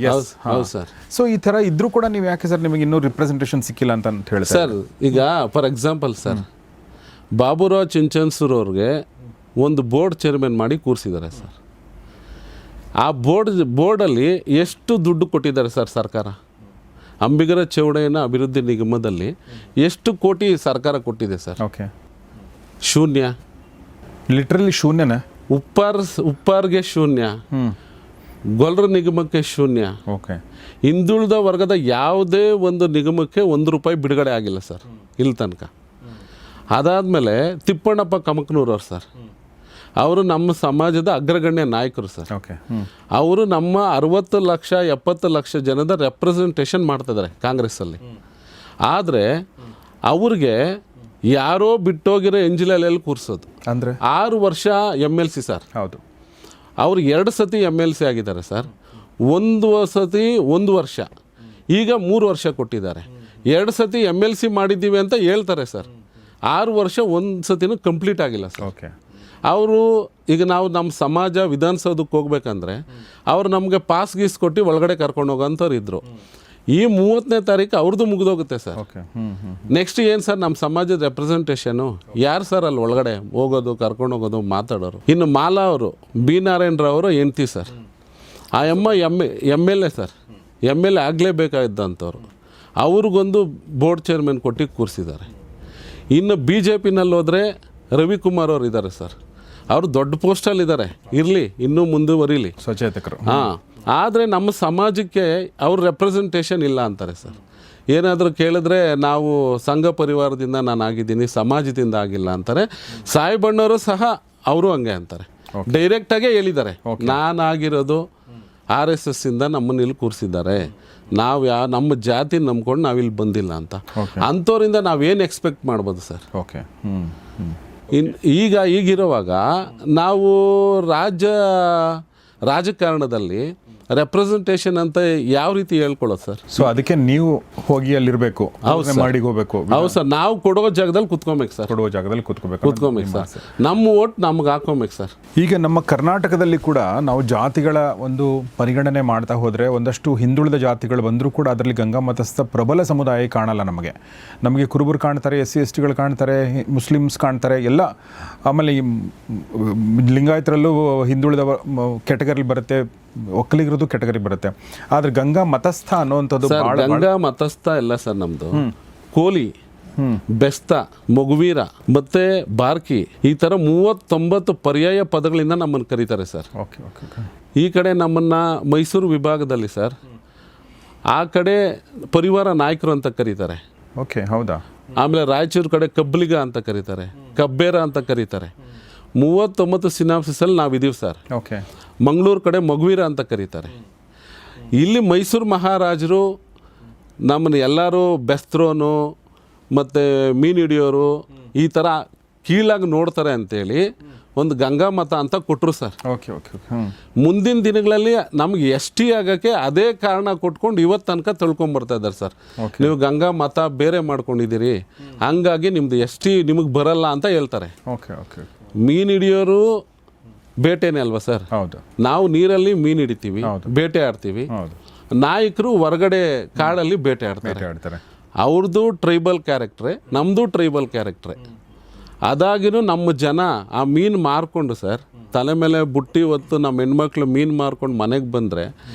ಸೊ ಈ ಥರ ಇದ್ರೂ ಕೂಡ ನೀವು ಯಾಕೆ ಸರ್ ನಿಮಗೆ ಇನ್ನೂ ರಿಪ್ರೆಸೆಂಟೇಷನ್ ಸಿಕ್ಕಿಲ್ಲ ಅಂತ ಹೇಳ್ತಾರೆ ಸರ್? ಈಗ for example sir, Baburao Chinchansur ಅವ್ರಿಗೆ ಒಂದು ಬೋರ್ಡ್ ಚೇರ್ಮನ್ ಮಾಡಿ ಕೂರಿಸಿದ್ದಾರೆ ಸರ್. ಆ ಬೋರ್ಡಲ್ಲಿ ಎಷ್ಟು ದುಡ್ಡು ಕೊಟ್ಟಿದ್ದಾರೆ ಸರ್ ಸರ್ಕಾರ? ಅಂಬಿಗರ ಚೌಡೆಯನ್ನ ಅಭಿವೃದ್ಧಿ ನಿಗಮದಲ್ಲಿ ಎಷ್ಟು ಕೋಟಿ ಸರ್ಕಾರ ಕೊಟ್ಟಿದೆ ಸರ್? ಓಕೆ. ಶೂನ್ಯ, ಲಿಟ್ರಲಿ ಶೂನ್ಯನ. ಉಪ್ಪಾರ್ಗೆ ಶೂನ್ಯ, ಗೊಲ್ರ ನಿಗಮಕ್ಕೆ ಶೂನ್ಯ. ಓಕೆ. ಹಿಂದುಳಿದ ವರ್ಗದ ಯಾವುದೇ ಒಂದು ನಿಗಮಕ್ಕೆ ₹1 ಬಿಡುಗಡೆ ಆಗಿಲ್ಲ ಸರ್ ಇಲ್ಲಿ ತನಕ. ಅದಾದಮೇಲೆ ತಿಪ್ಪಣ್ಣಪ್ಪ ಕಮಕ್ನೂರವ್ರು ಸರ್, ಅವರು ನಮ್ಮ ಸಮಾಜದ ಅಗ್ರಗಣ್ಯ ನಾಯಕರು ಸರ್. ಓಕೆ. ಅವರು ನಮ್ಮ 60 ಲಕ್ಷ 70 ಲಕ್ಷ ಜನದ ರೆಪ್ರೆಸೆಂಟೇಷನ್ ಮಾಡ್ತಿದ್ದಾರೆ ಕಾಂಗ್ರೆಸ್ಸಲ್ಲಿ. ಆದರೆ ಅವ್ರಿಗೆ ಯಾರೋ ಬಿಟ್ಟೋಗಿರೋ ಎಂಜಿಲಲ್ಲಿ ಕೂರಿಸೋದು. ಅಂದರೆ 6 ವರ್ಷ MLC ಸರ್. ಹೌದು. ಅವರು 2 ಸತಿ MLC ಆಗಿದ್ದಾರೆ ಸರ್. 1 ಸತಿ 1 ವರ್ಷ, ಈಗ 3 ವರ್ಷ ಕೊಟ್ಟಿದ್ದಾರೆ. 2 ಸತಿ MLC ಮಾಡಿದ್ದೀವಿ ಅಂತ ಹೇಳ್ತಾರೆ ಸರ್. 6 ವರ್ಷ 1 ಸತಿನೂ ಕಂಪ್ಲೀಟ್ ಆಗಿಲ್ಲ ಸರ್. ಓಕೆ. ಅವರು ಈಗ ನಾವು ನಮ್ಮ ಸಮಾಜ ವಿಧಾನಸೌಧಕ್ಕೆ ಹೋಗ್ಬೇಕಂದ್ರೆ ಅವ್ರು ನಮಗೆ ಪಾಸ್ ಗೀಸ್ ಕೊಟ್ಟು ಒಳಗಡೆ ಕರ್ಕೊಂಡು ಹೋಗೋಂಥವ್ರು ಇದ್ದರು. ಈ 30ನೇ ತಾರೀಕು ಅವ್ರದ್ದು ಮುಗಿದೋಗುತ್ತೆ ಸರ್. ನೆಕ್ಸ್ಟ್ ಏನು ಸರ್ ನಮ್ಮ ಸಮಾಜದ ರೆಪ್ರೆಸೆಂಟೇಷನು ಯಾರು ಸರ್ ಅಲ್ಲಿ ಒಳಗಡೆ ಹೋಗೋದು, ಕರ್ಕೊಂಡು ಹೋಗೋದು, ಮಾತಾಡೋರು? ಇನ್ನು ಮಾಲಾ ಅವರು, ಬಿ ನಾರಾಯಣರಾವ್ ಹೆಂಡ್ತಿ ಸರ್, ಆ M L A sir, M L A ಆಗಲೇಬೇಕಾಗಿದ್ದಂಥವ್ರು. ಅವ್ರಿಗೊಂದು ಬೋರ್ಡ್ ಚೇರ್ಮನ್ ಕೊಟ್ಟು ಕೂರಿಸಿದ್ದಾರೆ. ಇನ್ನು BJP-ನಲ್ಲಿ ಹೋದರೆ ರವಿಕುಮಾರ್ ಅವರು ಇದ್ದಾರೆ ಸರ್, ಅವರು ದೊಡ್ಡ ಪೋಸ್ಟಲ್ಲಿದ್ದಾರೆ, ಇರಲಿ ಇನ್ನೂ ಮುಂದುವರಿಲಿ ಸಚೇತಕರು. ಹಾಂ, ಆದರೆ ನಮ್ಮ ಸಮಾಜಕ್ಕೆ ಅವ್ರ ರೆಪ್ರೆಸೆಂಟೇಷನ್ ಇಲ್ಲ ಅಂತಾರೆ ಸರ್. ಏನಾದರೂ ಕೇಳಿದ್ರೆ ನಾವು ಸಂಘ ಪರಿವಾರದಿಂದ ನಾನು ಆಗಿದ್ದೀನಿ, ಸಮಾಜದಿಂದ ಆಗಿಲ್ಲ ಅಂತಾರೆ. ಸಾಯಿಬಣ್ಣವರು ಸಹ ಅವರು ಹಂಗೆ ಅಂತಾರೆ, ಡೈರೆಕ್ಟಾಗೇ ಹೇಳಿದ್ದಾರೆ, ನಾನಾಗಿರೋದು RSS ಇಂದ ನಮ್ಮನ್ನ ಇಲ್ಲಿ ಕೂರಿಸಿದ್ದಾರೆ, ನಾವು ನಮ್ಮ ಜಾತಿ ನಂಬ್ಕೊಂಡು ನಾವಿಲ್ಲಿ ಬಂದಿಲ್ಲ ಅಂತ. ಅಂಥವ್ರಿಂದ ನಾವೇನು ಎಕ್ಸ್ಪೆಕ್ಟ್ ಮಾಡ್ಬೋದು ಸರ್? ಈಗಿರುವಾಗ ನಾವು ರಾಜಕಾರಣದಲ್ಲಿ ರೆಪ್ರೆಸೆಂಟೇಷನ್ ಅಂತ ಯಾವ ರೀತಿ ಹೇಳ್ಕೊಳ್ಳೋದು ಸರ್? ಸೊ ಅದಕ್ಕೆ ನೀವು ಹೋಗಿ ಅಲ್ಲಿರಬೇಕು, ಮಾಡಿಗೆ ಹೋಗ್ಬೇಕು. ಹೌದು ಸರ್, ನಾವು ಕೊಡೋ ಜಾಗದಲ್ಲಿ ಕುತ್ಕೊಬೇಕು ಸರ್, ಕೊಡುವ ಜಾಗದಲ್ಲಿ ಕುತ್ಕೊಬೇಕು ಸರ್, ನಮ್ಮ ಓಟ್ ನಮ್ಗೆ ಹಾಕೋಬೇಕು ಸರ್. ಈಗ ನಮ್ಮ ಕರ್ನಾಟಕದಲ್ಲಿ ಕೂಡ ನಾವು ಜಾತಿಗಳ ಒಂದು ಪರಿಗಣನೆ ಮಾಡ್ತಾ ಹೋದರೆ ಒಂದಷ್ಟು ಹಿಂದುಳಿದ ಜಾತಿಗಳು ಬಂದರೂ ಕೂಡ ಅದರಲ್ಲಿ ಗಂಗಾ ಮತಸ್ಥ ಪ್ರಬಲ ಸಮುದಾಯ ಕಾಣಲ್ಲ. ನಮಗೆ ಕುರುಬರು ಕಾಣ್ತಾರೆ, SC STಗಳು ಕಾಣ್ತಾರೆ, ಮುಸ್ಲಿಮ್ಸ್ ಕಾಣ್ತಾರೆ ಎಲ್ಲ. ಆಮೇಲೆ ಈ ಲಿಂಗಾಯತರಲ್ಲೂ ಹಿಂದುಳಿದ ಕೆಟಗರಿ ಬರುತ್ತೆ, ಒಕ್ಕಲಿಗರದು ಕೆಟಗರಿ ಬರುತ್ತೆ. ಆದರೆ ಗಂಗಾ ಮತಸ್ಥ ಅನ್ನುವಂಥದ್ದು ಗಂಗಾ ಮತಸ್ಥ ಇಲ್ಲ ಸರ್. ನಮ್ಮದು ಕೋಲಿ, ಬೆಸ್ತ, ಮೊಗುವೀರ ಮತ್ತೆ ಬಾರ್ಕಿ, ಈ ಥರ 39 ಪರ್ಯಾಯ ಪದಗಳಿಂದ ನಮ್ಮನ್ನು ಕರೀತಾರೆ ಸರ್. ಈ ಕಡೆ ನಮ್ಮನ್ನು ಮೈಸೂರು ವಿಭಾಗದಲ್ಲಿ ಸರ್, ಆ ಕಡೆ ಪರಿವಾರ ನಾಯಕರು ಅಂತ ಕರೀತಾರೆ. ಹೌದಾ? ಆಮೇಲೆ ರಾಯಚೂರು ಕಡೆ ಕಬ್ಬಲಿಗ ಅಂತ ಕರೀತಾರೆ, ಕಬ್ಬೇರ ಅಂತ ಕರೀತಾರೆ. 39 ಸಿನಾಪ್ಸಿಸಲ್ಲಿ ನಾವಿದ್ದೀವಿ ಸರ್. ಮಂಗಳೂರು ಕಡೆ ಮಗುವೀರ ಅಂತ ಕರೀತಾರೆ. ಇಲ್ಲಿ ಮೈಸೂರು ಮಹಾರಾಜರು ನಮ್ಮನ್ನು ಎಲ್ಲರೂ ಬೆಸ್ತ್ರೋನು ಮತ್ತು ಮೀನು ಹಿಡಿಯೋರು ಈ ಥರ ಕೀಳಾಗಿ ನೋಡ್ತಾರೆ ಅಂತೇಳಿ ಒಂದು ಗಂಗಾ ಮತ ಅಂತ ಕೊಟ್ಟರು ಸರ್. ಮುಂದಿನ ದಿನಗಳಲ್ಲಿ ನಮ್ಗೆ ST ಆಗೋಕ್ಕೆ ಅದೇ ಕಾರಣ ಕೊಟ್ಕೊಂಡು ಇವತ್ತು ತನಕ ತಿಳ್ಕೊಂಬರ್ತಾ ಇದ್ದಾರೆ ಸರ್. ನೀವು ಗಂಗಾ ಮತ ಬೇರೆ ಮಾಡ್ಕೊಂಡಿದ್ದೀರಿ, ಹಂಗಾಗಿ ನಿಮ್ದು ST ನಿಮಗೆ ಬರಲ್ಲ ಅಂತ ಹೇಳ್ತಾರೆ. ಮೀನು ಹಿಡಿಯೋರು ಬೇಟೆನೇ ಅಲ್ವಾ ಸರ್? ನಾವು ನೀರಲ್ಲಿ ಮೀನು ಹಿಡಿತೀವಿ, ಬೇಟೆ ಆಡ್ತೀವಿ. ನಾಯಕರು ಹೊರಗಡೆ ಕಾಡಲ್ಲಿ ಬೇಟೆ ಆಡ್ತಾರೆ. ಅವ್ರದ್ದು ಟ್ರೈಬಲ್ ಕ್ಯಾರೆಕ್ಟ್ರೆ, ನಮ್ಮದು ಟ್ರೈಬಲ್ ಕ್ಯಾರೆಕ್ಟ್ರೆ. ಅದಾಗಿನೂ ನಮ್ಮ ಜನ ಆ ಮೀನು ಮಾರ್ಕೊಂಡು ಸರ್, ತಲೆ ಮೇಲೆ ಬುಟ್ಟಿ ಹೊತ್ತು ನಮ್ಮ ಹೆಣ್ಮಕ್ಳು ಮೀನು ಮಾರ್ಕೊಂಡು ಮನೆಗೆ ಬಂದರೆ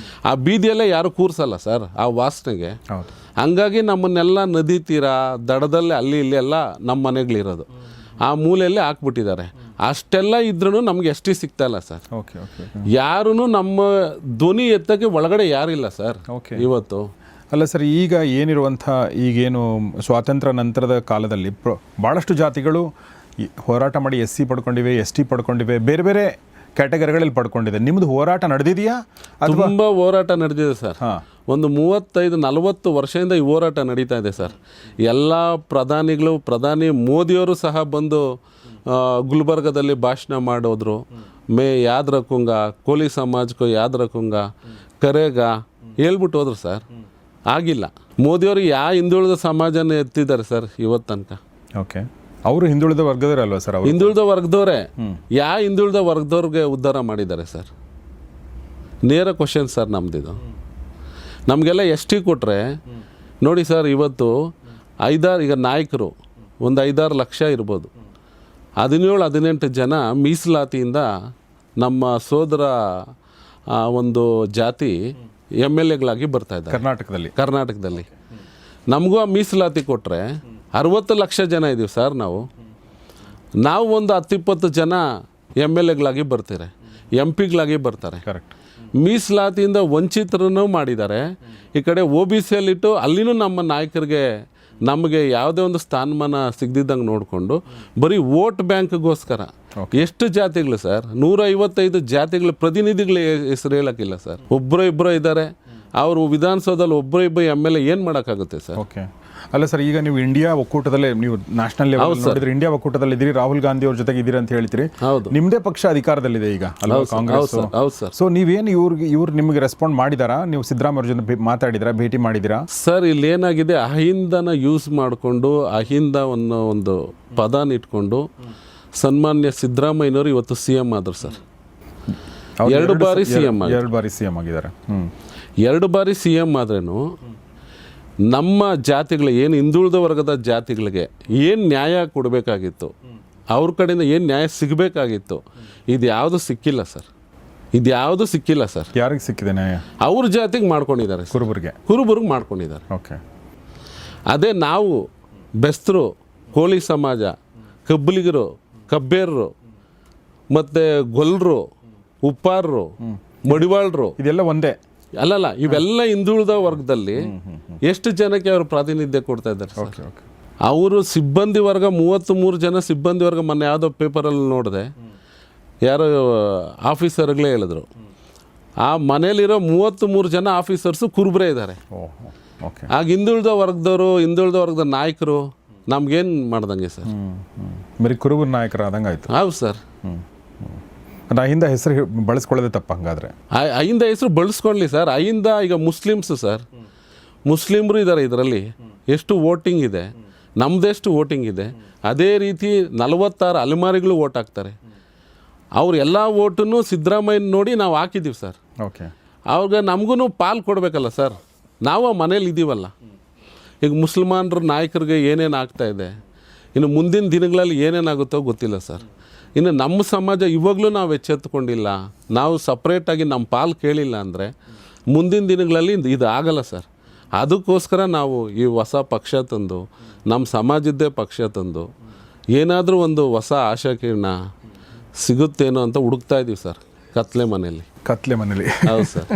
ಆ ಬೀದಿಯಲ್ಲೇ ಯಾರು ಕೂರ್ಸಲ್ಲ ಸರ್ ಆ ವಾಸನೆಗೆ. ಹಂಗಾಗಿ ನಮ್ಮನ್ನೆಲ್ಲ ನದಿ ತೀರ ದಡದಲ್ಲಿ ಅಲ್ಲಿ ಇಲ್ಲಿ ಎಲ್ಲ ನಮ್ಮ ಮನೆಗಳಿರೋದು, ಆ ಮೂಲೆಯಲ್ಲೇ ಹಾಕ್ಬಿಟ್ಟಿದ್ದಾರೆ. ಅಷ್ಟೆಲ್ಲ ಇದ್ರೂ ನಮ್ಗೆ ST ಸಿಗ್ತಾ ಇಲ್ಲ ಸರ್. ಯಾರೂ ನಮ್ಮ ಧ್ವನಿ ಎತ್ತಕ್ಕೆ ಒಳಗಡೆ ಯಾರಿಲ್ಲ ಸರ್ ಇವತ್ತು. ಅಲ್ಲ ಸರ್, ಈಗ ಏನಿರುವಂಥ ಈಗೇನು ಸ್ವಾತಂತ್ರ್ಯ ನಂತರದ ಕಾಲದಲ್ಲಿ ಭಾಳಷ್ಟು ಜಾತಿಗಳು ಹೋರಾಟ ಮಾಡಿ SC ಪಡ್ಕೊಂಡಿವೆ, ST ಪಡ್ಕೊಂಡಿವೆ, ಬೇರೆ ಬೇರೆ ಕ್ಯಾಟಗರಿಗಳಲ್ಲಿ ಪಡ್ಕೊಂಡಿದೆ. ನಿಮ್ಮದು ಹೋರಾಟ ನಡೆದಿದೆಯಾ? ತುಂಬ ಹೋರಾಟ ನಡೆದಿದೆ ಸರ್. ಒಂದು 35-40 ವರ್ಷದಿಂದ ಈ ಹೋರಾಟ ನಡೀತಾ ಇದೆ ಸರ್. ಎಲ್ಲ ಪ್ರಧಾನಿಗಳು, ಪ್ರಧಾನಿ ಮೋದಿಯವರು ಸಹ ಬಂದು ಗುಲ್ಬರ್ಗದಲ್ಲಿ ಭಾಷಣ ಮಾಡೋದ್ರು. ಯಾದ್ ರಖೂಂಗ, ಕೋಲಿ ಸಮಾಜಕ್ಕೂ ಯಾದ್ ರಖೂಂಗ, ಕರೆಗ ಹೇಳ್ಬಿಟ್ಟು ಹೋದ್ರು ಸರ್. ಆಗಿಲ್ಲ. ಮೋದಿಯವರು ಹಿಂದುಳಿದ ಸಮಾಜನ ಎತ್ತಿದ್ದಾರೆ ಸರ್ ಇವತ್ತು ತನಕ. ಅವರು ಹಿಂದುಳಿದ ವರ್ಗದವರೇ ಅಲ್ವಾ ಸರ್? ಹಿಂದುಳಿದ ವರ್ಗದವರೇ. ಹಿಂದುಳಿದ ವರ್ಗದವ್ರಿಗೆ ಉದ್ಧಾರ ಮಾಡಿದ್ದಾರೆ ಸರ್? ನೇರ ಕ್ವಶನ್ ಸರ್ ನಮ್ದಿದು. ನಮಗೆಲ್ಲ ST ಕೊಟ್ಟರೆ ನೋಡಿ ಸರ್, ಇವತ್ತು 5-6 ಈಗ ನಾಯಕರು ಒಂದು 5-6 ಲಕ್ಷ ಇರ್ಬೋದು, 17-18 ಜನ ಮೀಸಲಾತಿಯಿಂದ ನಮ್ಮ ಸೋದರ ಒಂದು ಜಾತಿ MLAಗಳಾಗಿ ಬರ್ತಾ ಇದ್ದಾರೆ ಕರ್ನಾಟಕದಲ್ಲಿ. ನಮಗೂ ಆ ಮೀಸಲಾತಿ ಕೊಟ್ಟರೆ 60 ಲಕ್ಷ ಜನ ಇದ್ದೀವಿ ಸರ್ ನಾವು ಒಂದು 10-20 ಜನ MLAಗಳಾಗಿ ಬರ್ತಾರೆ, MP ಗಳಾಗಿ ಬರ್ತಾರೆ. ಮೀಸಲಾತಿಯಿಂದ ವಂಚಿತರನ್ನು ಮಾಡಿದ್ದಾರೆ. ಈ ಕಡೆ OBCಯಲ್ಲಿಟ್ಟು ಅಲ್ಲಿನೂ ನಮ್ಮ ನಾಯಕರಿಗೆ ನಮಗೆ ಯಾವುದೇ ಒಂದು ಸ್ಥಾನಮಾನ ಸಿಗದಿದ್ದಂಗೆ ನೋಡಿಕೊಂಡು ಬರೀ ವೋಟ್ ಬ್ಯಾಂಕ್ಗೋಸ್ಕರ ಎಷ್ಟು ಜಾತಿಗಳು ಸರ್? 155 ಜಾತಿಗಳ ಪ್ರತಿನಿಧಿಗಳ ಹೆಸರು ಹೇಳೋಕ್ಕಿಲ್ಲ ಸರ್. ಒಬ್ಬರೋ ಇಬ್ಬರೋ ಇದ್ದಾರೆ. ಅವರು ವಿಧಾನಸೌಧದಲ್ಲಿ ಒಬ್ಬರೋ ಇಬ್ಬರು MLA ಏನು ಮಾಡೋಕ್ಕಾಗುತ್ತೆ ಸರ್? ಅಲ್ಲ ಸರ್, ಈಗ ನೀವು ಇಂಡಿಯಾ ಒಕ್ಕೂಟದಲ್ಲಿ, ನೀವು ನ್ಯಾಷನಲ್ ಲೆವೆಲ್ ನೋಡಿದ್ರೆ ಇಂಡಿಯಾ ಒಕ್ಕೂಟದಲ್ಲಿ ಇದ್ದೀರಿ, ರಾಹುಲ್ ಗಾಂಧಿ ಅವ್ರ ಜೊತೆಗೆ ಇದ್ದೀರಿ ಅಂತ ಹೇಳ್ತೀರಿ. ನಿಮ್ಮದೇ ಪಕ್ಷ ಅಧಿಕಾರದಲ್ಲಿದೆ ಈಗ ಅಲ್ವಾ, ಕಾಂಗ್ರೆಸ್. ಸೊ ನೀವೇನು ಇವ್ರು ನಿಮಗೆ ರೆಸ್ಪಾಂಡ್ ಮಾಡಿದಾರಾ? ನೀವು ಸಿದ್ದರಾಮಯ್ಯ ಅವ್ರ ಜೊತೆ ಮಾತಾಡಿದಿರಾ, ಭೇಟಿ ಮಾಡಿದಿರಾ? ಸರ್, ಇಲ್ಲಿ ಏನಾಗಿದೆ, ಅಹಿಂದನ ಯೂಸ್ ಮಾಡಿಕೊಂಡು ಅಹಿಂದ ಒಂದು ಪದನ ಇಟ್ಕೊಂಡು ಸನ್ಮಾನ್ಯ ಸಿದ್ದರಾಮಯ್ಯನವರು ಇವತ್ತು CM ಆದರು ಸರ್. 2 ಬಾರಿ CM ಆಗಿದೆ. 2 ಬಾರಿ CM ಆಗಿದ್ದಾರೆ. 2 ಬಾರಿ CM ಆದ್ರೂ ನಮ್ಮ ಜಾತಿಗಳ ಏನು ಹಿಂದುಳಿದ ವರ್ಗದ ಜಾತಿಗಳಿಗೆ ಏನು ನ್ಯಾಯ ಕೊಡಬೇಕಾಗಿತ್ತು, ಅವ್ರ ಕಡೆಯಿಂದ ಏನು ನ್ಯಾಯ ಸಿಗಬೇಕಾಗಿತ್ತು, ಇದು ಯಾವುದು ಸಿಕ್ಕಿಲ್ಲ ಸರ್. ಯಾರಿಗೆ ಸಿಕ್ಕಿದೆ ನ್ಯಾಯ? ಅವ್ರ ಜಾತಿಗೆ ಮಾಡ್ಕೊಂಡಿದ್ದಾರೆ, ಕುರುಬರಿಗೆ ಮಾಡ್ಕೊಂಡಿದ್ದಾರೆ. ಓಕೆ. ಅದೇ ನಾವು ಬೆಸ್ತರು, ಕೋಳಿ ಸಮಾಜ, ಕಬ್ಬಲಿಗರು, ಕಬ್ಬೇರರು, ಮತ್ತು ಗೊಲ್ಲರು, ಉಪ್ಪಾರರು, ಮಡಿವಾಳರು, ಇದೆಲ್ಲ ಒಂದೇ ಅಲ್ಲಲ್ಲ, ಇವೆಲ್ಲ ಹಿಂದುಳಿದ ವರ್ಗದಲ್ಲಿ ಎಷ್ಟು ಜನಕ್ಕೆ ಅವರು ಪ್ರಾತಿನಿಧ್ಯ ಕೊಡ್ತಾ ಇದ್ದಾರೆ ಸರ್. ಅವರು ಸಿಬ್ಬಂದಿ ವರ್ಗ 33 ಜನ ಸಿಬ್ಬಂದಿ ವರ್ಗ. ಮೊನ್ನೆ ಯಾವುದೋ ಪೇಪರಲ್ಲಿ ನೋಡಿದೆ, ಯಾರೋ ಆಫೀಸರ್ಗಳೇ ಹೇಳಿದ್ರು, ಆ ಮನೇಲಿರೋ 33 ಜನ ಆಫೀಸರ್ಸು ಕುರುಬರೇ ಇದ್ದಾರೆ. ಆಗ ಹಿಂದುಳಿದ ವರ್ಗದ ನಾಯಕರು ನಮ್ಗೇನು ಮಾಡ್ದಂಗೆ ಸರ್? ಬರೀ ಕುರುಬರ ನಾಯಕರು ಆದಂಗೆ ಆಯಿತು. ಹೌದು ಸರ್. ಅಹಿಂದ ಹೆಸರು ಬಳಸ್ಕೊಳ್ಳೋದೇ ತಪ್ಪ ಹಂಗಾದ್ರೆ? ಅಹಿಂದ ಹೆಸರು ಬಳಸ್ಕೊಳ್ಳಿ ಸರ್. ಅಹಿಂದ ಈಗ ಮುಸ್ಲಿಮ್ಸು ಸರ್, ಮುಸ್ಲಿಮ್ರು ಇದ್ದಾರೆ ಇದರಲ್ಲಿ. ಎಷ್ಟು ವೋಟಿಂಗ್ ಇದೆ, ನಮ್ಮದೆಷ್ಟು ವೋಟಿಂಗ್ ಇದೆ. ಅದೇ ರೀತಿ 46 ಅಲೆಮಾರಿಗಳು ವೋಟ್ ಹಾಕ್ತಾರೆ. ಅವ್ರು ಎಲ್ಲ ವೋಟನ್ನು ಸಿದ್ದರಾಮಯ್ಯನ ನೋಡಿ ನಾವು ಹಾಕಿದ್ದೀವಿ ಸರ್. ಓಕೆ. ಅವ್ರಿಗೆ ನಮಗೂ ಪಾಲು ಕೊಡಬೇಕಲ್ಲ ಸರ್. ನಾವು ಮನೇಲಿ ಇದ್ದೀವಲ್ಲ. ಈಗ ಮುಸಲ್ಮಾನರ ನಾಯಕರಿಗೆ ಏನೇನು ಆಗ್ತಾಯಿದೆ, ಇನ್ನು ಮುಂದಿನ ದಿನಗಳಲ್ಲಿ ಏನೇನಾಗುತ್ತೋ ಗೊತ್ತಿಲ್ಲ ಸರ್. ಇನ್ನು ನಮ್ಮ ಸಮಾಜ ಇವಾಗಲೂ ನಾವು ಎಚ್ಚೆತ್ತುಕೊಂಡಿಲ್ಲ, ನಾವು ಸಪ್ರೇಟಾಗಿ ನಮ್ಮ ಪಾಲು ಕೇಳಿಲ್ಲ ಅಂದರೆ ಮುಂದಿನ ದಿನಗಳಲ್ಲಿ ಇದು ಆಗಲ್ಲ ಸರ್. ಅದಕ್ಕೋಸ್ಕರ ನಾವು ಈ ಹೊಸ ಪಕ್ಷ ತಂದು, ನಮ್ಮ ಸಮಾಜದ್ದೇ ಪಕ್ಷ ತಂದು, ಏನಾದರೂ ಒಂದು ಹೊಸ ಆಶಾಕಿರಣ ಸಿಗುತ್ತೇನೋ ಅಂತ ಹುಡುಕ್ತಾ ಇದ್ದೀವಿ ಸರ್. ಕತ್ಲೆ ಮನೇಲಿ ಹೌದು ಸರ್.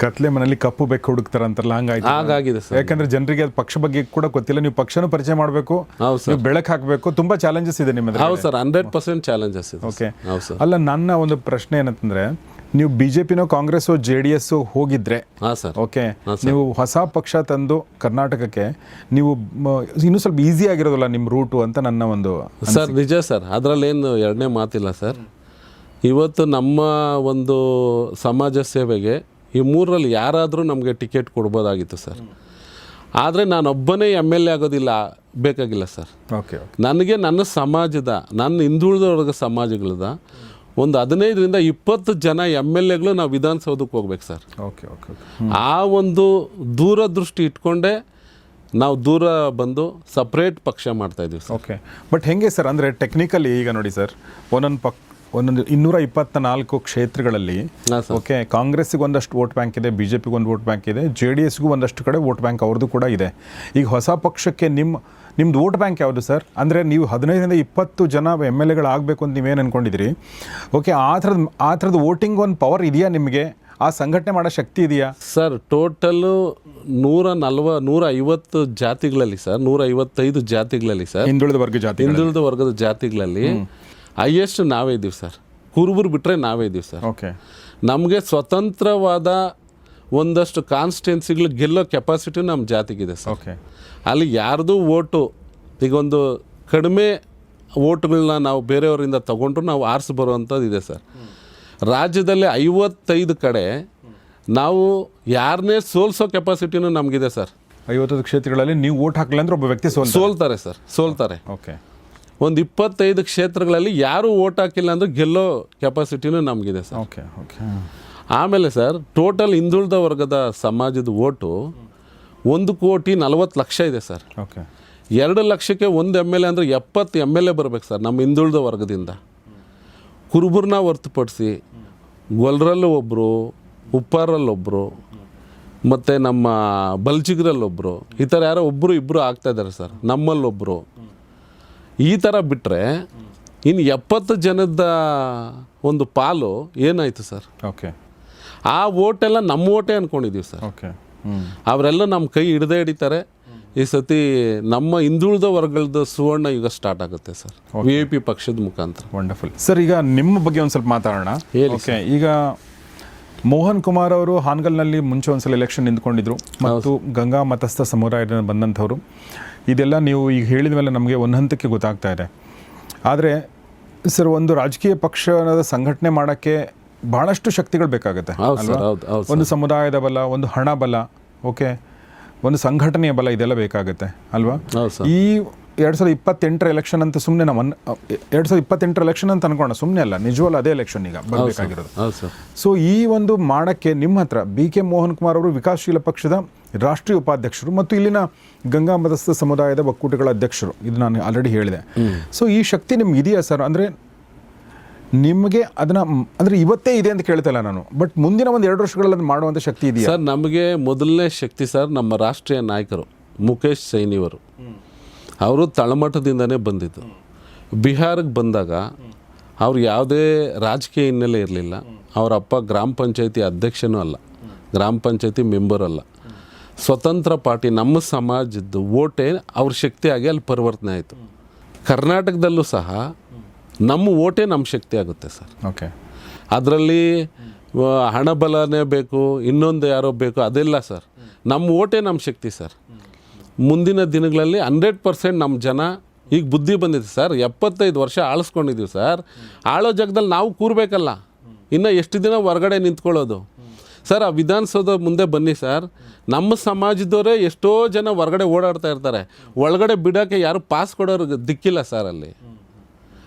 ಕತ್ಲೆ ಮನೇಲಿ ಕಪ್ಪು ಬೆಕ್ಕು ಹುಡುಕ್ತಾರ ಅಂತಾರಲ್ಲ, ಹಾಗಾಗಿದೆ ಸರ್. ಯಾಕಂದ್ರೆ ಜನರಿಗೆ ಅದು ಪಕ್ಷ ಬಗ್ಗೆ ಕೂಡ ಗೊತ್ತಿಲ್ಲ. ನೀವು ಪಕ್ಷನೂ ಪರಿಚಯ ಮಾಡಬೇಕು, ಬೆಳಕು ಹಾಕಬೇಕು, ತುಂಬಾ ಚಾಲೆಂಜಸ್ ಇದೆ ನಿಮ್ಮ. ಹೌದು ಸರ್, 100% ಚಾಲೆಂಜಸ್ ಇದೆ. ಓಕೆ. ಅಲ್ಲ, ನನ್ನ ಒಂದು ಪ್ರಶ್ನೆ ಏನಂತಂದ್ರೆ, ನೀವು BJPನೋ ಕಾಂಗ್ರೆಸ್ಸೋ JDS ಹೋಗಿದ್ರೆ, ಓಕೆ, ನೀವು ಹೊಸ ಪಕ್ಷ ತಂದು ಕರ್ನಾಟಕಕ್ಕೆ ನೀವು ಇನ್ನೂ ಸ್ವಲ್ಪ ಈಸಿ ಆಗಿರೋದಲ್ಲ ನಿಮ್ಮ ರೂಟು ಅಂತ ನನ್ನ ಒಂದು ಸರ್. ನಿಜ ಸರ್, ಅದರಲ್ಲೇನು ಎರಡನೇ ಮಾತಿಲ್ಲ ಸರ್. ಇವತ್ತು ನಮ್ಮ ಒಂದು ಸಮಾಜ ಸೇವೆಗೆ ಈ 3ರಲ್ಲಿ ಯಾರಾದರೂ ನಮಗೆ ಟಿಕೆಟ್ ಕೊಡ್ಬೋದಾಗಿತ್ತು ಸರ್. ಆದರೆ ನಾನೊಬ್ಬನೇ MLA ಆಗೋದಿಲ್ಲ, ಬೇಕಾಗಿಲ್ಲ ಸರ್. ಓಕೆ. ನನಗೆ ನನ್ನ ಸಮಾಜದ, ನನ್ನ ಹಿಂದುಳಿದ ವರ್ಗ ಸಮಾಜಗಳದ ಒಂದು 15ರಿಂದ 20 ಜನ MLAಗಳು ನಾವು ವಿಧಾನಸೌಧಕ್ಕೆ ಹೋಗ್ಬೇಕು ಸರ್. ಓಕೆ. ಆ ಒಂದು ದೂರದೃಷ್ಟಿ ಇಟ್ಕೊಂಡೇ ನಾವು ದೂರ ಬಂದು ಸಪ್ರೇಟ್ ಪಕ್ಷ ಮಾಡ್ತಾಯಿದ್ದೀವಿ ಸರ್. ಓಕೆ. ಬಟ್ ಹೆಂಗೆ ಸರ್, ಅಂದರೆ ಟೆಕ್ನಿಕಲಿ ಈಗ ನೋಡಿ ಸರ್, ಒಂದೊಂದು 224 ಕ್ಷೇತ್ರಗಳಲ್ಲಿ, ಓಕೆ, ಕಾಂಗ್ರೆಸ್ಸಿಗೆ ಒಂದಷ್ಟು ವೋಟ್ ಬ್ಯಾಂಕ್ ಇದೆ, BJPಗೆ ಒಂದು ವೋಟ್ ಬ್ಯಾಂಕ್ ಇದೆ, JDSಗೂ ಒಂದಷ್ಟು ಕಡೆ ವೋಟ್ ಬ್ಯಾಂಕ್ ಅವ್ರದ್ದು ಕೂಡ ಇದೆ. ಈಗ ಹೊಸ ಪಕ್ಷಕ್ಕೆ ನಿಮ್ದು ವೋಟ್ ಬ್ಯಾಂಕ್ ಯಾವುದು ಸರ್? ಅಂದರೆ ನೀವು 15ರಿಂದ 20 ಜನ MLAಗಳು ಆಗಬೇಕು ಅಂತ ನೀವೇನು ಅಂದ್ಕೊಂಡಿದ್ದೀರಿ? ಓಕೆ, ಆ ಥರದ ವೋಟಿಂಗ್ ಒಂದು ಪವರ್ ಇದೆಯಾ ನಿಮಗೆ? ಆ ಸಂಘಟನೆ ಮಾಡೋ ಶಕ್ತಿ ಇದೆಯಾ ಸರ್? ಟೋಟಲ್ಲು 150 ಜಾತಿಗಳಲ್ಲಿ ಸರ್, 155 ಜಾತಿಗಳಲ್ಲಿ ಸರ್, ಹಿಂದುಳಿದ ವರ್ಗದ ಜಾತಿಗಳಲ್ಲಿ ಹೈಯೆಸ್ಟ್ ನಾವೇ ಇದ್ದೀವಿ ಸರ್. ಕುರುಬರು ಬಿಟ್ಟರೆ ನಾವೇ ಇದ್ದೀವಿ ಸರ್. ಓಕೆ. ನಮಗೆ ಸ್ವತಂತ್ರವಾದ ಒಂದಷ್ಟು ಕಾನ್ಸ್ಟಿಟ್ಯೂನ್ಸಿಗಳು ಗೆಲ್ಲೋ ಕೆಪಾಸಿಟಿ ನಮ್ಮ ಜಾತಿಗಿದೆ ಸರ್. ಓಕೆ. ಅಲ್ಲಿ ಯಾರ್ದು ವೋಟು, ಈಗ ಒಂದು ಕಡಿಮೆ ವೋಟ್ಗಳನ್ನ ನಾವು ಬೇರೆಯವರಿಂದ ತೊಗೊಂಡ್ರು ನಾವು ಆರಿಸಿ ಬರುವಂಥದ್ದು ಇದೆ ಸರ್. ರಾಜ್ಯದಲ್ಲಿ 55 ಕಡೆ ನಾವು ಯಾರನ್ನೇ ಸೋಲ್ಸೋ ಕೆಪಾಸಿಟಿನೂ ನಮಗಿದೆ ಸರ್. 50 ಕ್ಷೇತ್ರಗಳಲ್ಲಿ ನೀವು ವೋಟ್ ಹಾಕಲಿಲ್ಲ ಅಂದರೆ ಒಬ್ಬ ವ್ಯಕ್ತಿ ಸೋಲ್ತಾರೆ ಸರ್, ಸೋಲ್ತಾರೆ. ಓಕೆ. ಒಂದು 25 ಕ್ಷೇತ್ರಗಳಲ್ಲಿ ಯಾರೂ ವೋಟ್ ಹಾಕಿಲ್ಲ ಅಂದರೆ ಗೆಲ್ಲೋ ಕೆಪಾಸಿಟಿನೂ ನಮಗಿದೆ ಸರ್. ಓಕೆ. ಆಮೇಲೆ ಸರ್, ಟೋಟಲ್ ಹಿಂದುಳಿದ ವರ್ಗದ ಸಮಾಜದ ವೋಟು 1,40,00,000 ಇದೆ ಸರ್. ಓಕೆ. 2 ಲಕ್ಷಕ್ಕೆ ಒಂದು MLA ಅಂದರೆ 70 MLA ಬರಬೇಕು ಸರ್ ನಮ್ಮ ಹಿಂದುಳಿದ ವರ್ಗದಿಂದ. ಕುರುಬರನ್ನ ಹೊರತುಪಡಿಸಿ ಗೊಲ್ಲರಲ್ಲೂ ಒಬ್ಬರು, ಉಪ್ಪಾರಲ್ಲೊಬ್ಬರು, ಮತ್ತು ನಮ್ಮ ಬಲ್ಜಿಗ್ರಲ್ಲೊಬ್ಬರು, ಈ ಥರ ಯಾರೋ ಒಬ್ಬರು ಇಬ್ಬರು ಆಗ್ತಾಯಿದ್ದಾರೆ ಸರ್. ನಮ್ಮಲ್ಲೊಬ್ಬರು. ಈ ಥರ ಬಿಟ್ಟರೆ ಇನ್ನು 70 ಜನದ ಒಂದು ಪಾಲು ಏನಾಯಿತು ಸರ್? ಓಕೆ. ಆ ವೋಟೆಲ್ಲ ನಮ್ಮ ವೋಟೇ ಅಂದ್ಕೊಂಡಿದ್ದೀವಿ ಸರ್. ಓಕೆ. ಅವರೆಲ್ಲ ನಮ್ಮ ಕೈ ಹಿಡಿತಾರೆ. ಈ ಸತಿ ನಮ್ಮ ಹಿಂದುಳಿದ ವರ್ಗದ ಸುವರ್ಣ ಯುಗ ಸ್ಟಾರ್ಟ್ ಆಗುತ್ತೆ ಸರ್, VIP ಪಕ್ಷದ ಮುಖಾಂತರ. Wonderful sir. ಈಗ ನಿಮ್ಮ ಬಗ್ಗೆ ಒಂದು ಸ್ವಲ್ಪ ಮಾತಾಡೋಣ. ಓಕೆ. ಈಗ ಮೋಹನ್ ಕುಮಾರ್ ಅವರು ಹಾನಗಲ್ನಲ್ಲಿ ಮುಂಚೆ ಒಂದ್ಸಲ ಎಲೆಕ್ಷನ್ ನಿಂತ್ಕೊಂಡಿದ್ರು ಮತ್ತು ಗಂಗಾ ಮತಸ್ಥ ಸಮುದಾಯದಿಂದ ಬಂದಂಥವ್ರು. ಇದೆಲ್ಲ ನೀವು ಈಗ ಹೇಳಿದ ಮೇಲೆ ನಮಗೆ ಒಂದು ಹಂತಕ್ಕೆ ಗೊತ್ತಾಗ್ತಾ ಇದೆ. ಆದರೆ ಸರ್, ಒಂದು ರಾಜಕೀಯ ಪಕ್ಷದ ಸಂಘಟನೆ ಮಾಡೋಕ್ಕೆ ಭಾಳಷ್ಟು ಶಕ್ತಿಗಳು ಬೇಕಾಗುತ್ತೆ ಅಲ್ವಾ? ಒಂದು ಸಮುದಾಯದ ಬಲ, ಒಂದು ಹಣ ಬಲ, ಓಕೆ, ಒಂದು ಸಂಘಟನೆಯ ಬಲ, ಇದೆಲ್ಲ ಬೇಕಾಗುತ್ತೆ ಅಲ್ವಾ? 2028 ಎಲೆಕ್ಷನ್ ಅಂತ ಸುಮ್ಮನೆ ನಾವು 2028 ಎಲೆಕ್ಷನ್ ಅಂತ ಅನ್ಕೋಣ, ಸುಮ್ಮನೆ ಅಲ್ಲ, ನಿಜವಲ್ಲ ಅದೇ ಎಲೆಕ್ಷನ್ ಈಗ ಬರಬೇಕಾಗಿರೋದು. ಹೌದು ಸರ್. ಸೊ ಈ ಒಂದು ಮಾಡಕ್ಕೆ ನಿಮ್ಮ ಹತ್ರ BK ಮೋಹನ್ ಕುಮಾರ್ ಅವರು ವಿಕಾಸಶೀಲ ಪಕ್ಷದ ರಾಷ್ಟ್ರೀಯ ಉಪಾಧ್ಯಕ್ಷರು ಮತ್ತು ಇಲ್ಲಿನ ಗಂಗಾ ಮತಸ್ಥ ಸಮುದಾಯದ ಒಕ್ಕೂಟಗಳ ಅಧ್ಯಕ್ಷರು, ಇದು ನಾನು ಆಲ್ರೆಡಿ ಹೇಳಿದೆ. ಸೊ ಈ ಶಕ್ತಿ ನಿಮ್ಗೆ ಇದೆಯಾ ಸರ್? ಅಂದರೆ ನಿಮಗೆ ಅದನ್ನು ಅಂದರೆ ಇವತ್ತೇ ಇದೆ ಅಂತ ಕೇಳ್ತಲ್ಲ ನಾನು, ಬಟ್ ಮುಂದಿನ ಒಂದು 2 ವರ್ಷಗಳಲ್ಲಿ ಅದು ಮಾಡುವಂಥ ಶಕ್ತಿ ಇದೆಯಾ ಸರ್? ನಮಗೆ ಮೊದಲನೇ ಶಕ್ತಿ ಸರ್ ನಮ್ಮ ರಾಷ್ಟ್ರೀಯ ನಾಯಕರು ಮುಖೇಶ್ ಸೈನಿಯವರು. ಅವರು ತಳಮಟ್ಟದಿಂದನೇ ಬಂದಿದ್ದು. ಬಿಹಾರಕ್ಕೆ ಬಂದಾಗ ಅವ್ರು ಯಾವುದೇ ರಾಜಕೀಯ ಹಿನ್ನೆಲೆ ಇರಲಿಲ್ಲ. ಅವರ ಅಪ್ಪ ಗ್ರಾಮ ಪಂಚಾಯತಿ ಅಧ್ಯಕ್ಷನೂ ಅಲ್ಲ, ಗ್ರಾಮ ಪಂಚಾಯತಿ ಮೆಂಬರ್ ಅಲ್ಲ. ಸ್ವತಂತ್ರ ಪಾರ್ಟಿ ನಮ್ಮ ಸಮಾಜದ್ದು ಓಟೇ ಅವ್ರ ಶಕ್ತಿಯಾಗಿ ಅಲ್ಲಿ ಪರಿವರ್ತನೆ ಆಯಿತು. ಕರ್ನಾಟಕದಲ್ಲೂ ಸಹ ನಮ್ಮ ಓಟೇ ನಮ್ಮ ಶಕ್ತಿ ಆಗುತ್ತೆ ಸರ್. ಓಕೆ. ಅದರಲ್ಲಿ ಹಣಬಲನೇ ಬೇಕು, ಇನ್ನೊಂದು ಯಾರೋ ಬೇಕು, ಅದೆಲ್ಲ ಸರ್. ನಮ್ಮ ಓಟೇ ನಮ್ಮ ಶಕ್ತಿ ಸರ್. ಮುಂದಿನ ದಿನಗಳಲ್ಲಿ 100% ನಮ್ಮ ಜನ ಈಗ ಬುದ್ಧಿ ಬಂದಿದೆ ಸರ್. 75 ವರ್ಷ ಆಳಿಸ್ಕೊಂಡಿದ್ದೀವಿ ಸರ್. ಆಳೋ ಜಾಗದಲ್ಲಿ ನಾವು ಕೂರಬೇಕಲ್ಲ, ಇನ್ನು ಎಷ್ಟು ದಿನ ಹೊರಗಡೆ ನಿಂತ್ಕೊಳ್ಳೋದು ಸರ್? ಆ ವಿಧಾನಸೌಧ ಮುಂದೆ ಬನ್ನಿ ಸರ್, ನಮ್ಮ ಸಮಾಜದವರೇ ಎಷ್ಟೋ ಜನ ಹೊರಗಡೆ ಓಡಾಡ್ತಾ ಇರ್ತಾರೆ. ಒಳಗಡೆ ಬಿಡೋಕ್ಕೆ ಯಾರು ಪಾಸ್ ಕೊಡೋರು ದಿಕ್ಕಿಲ್ಲ ಸರ್. ಅಲ್ಲಿ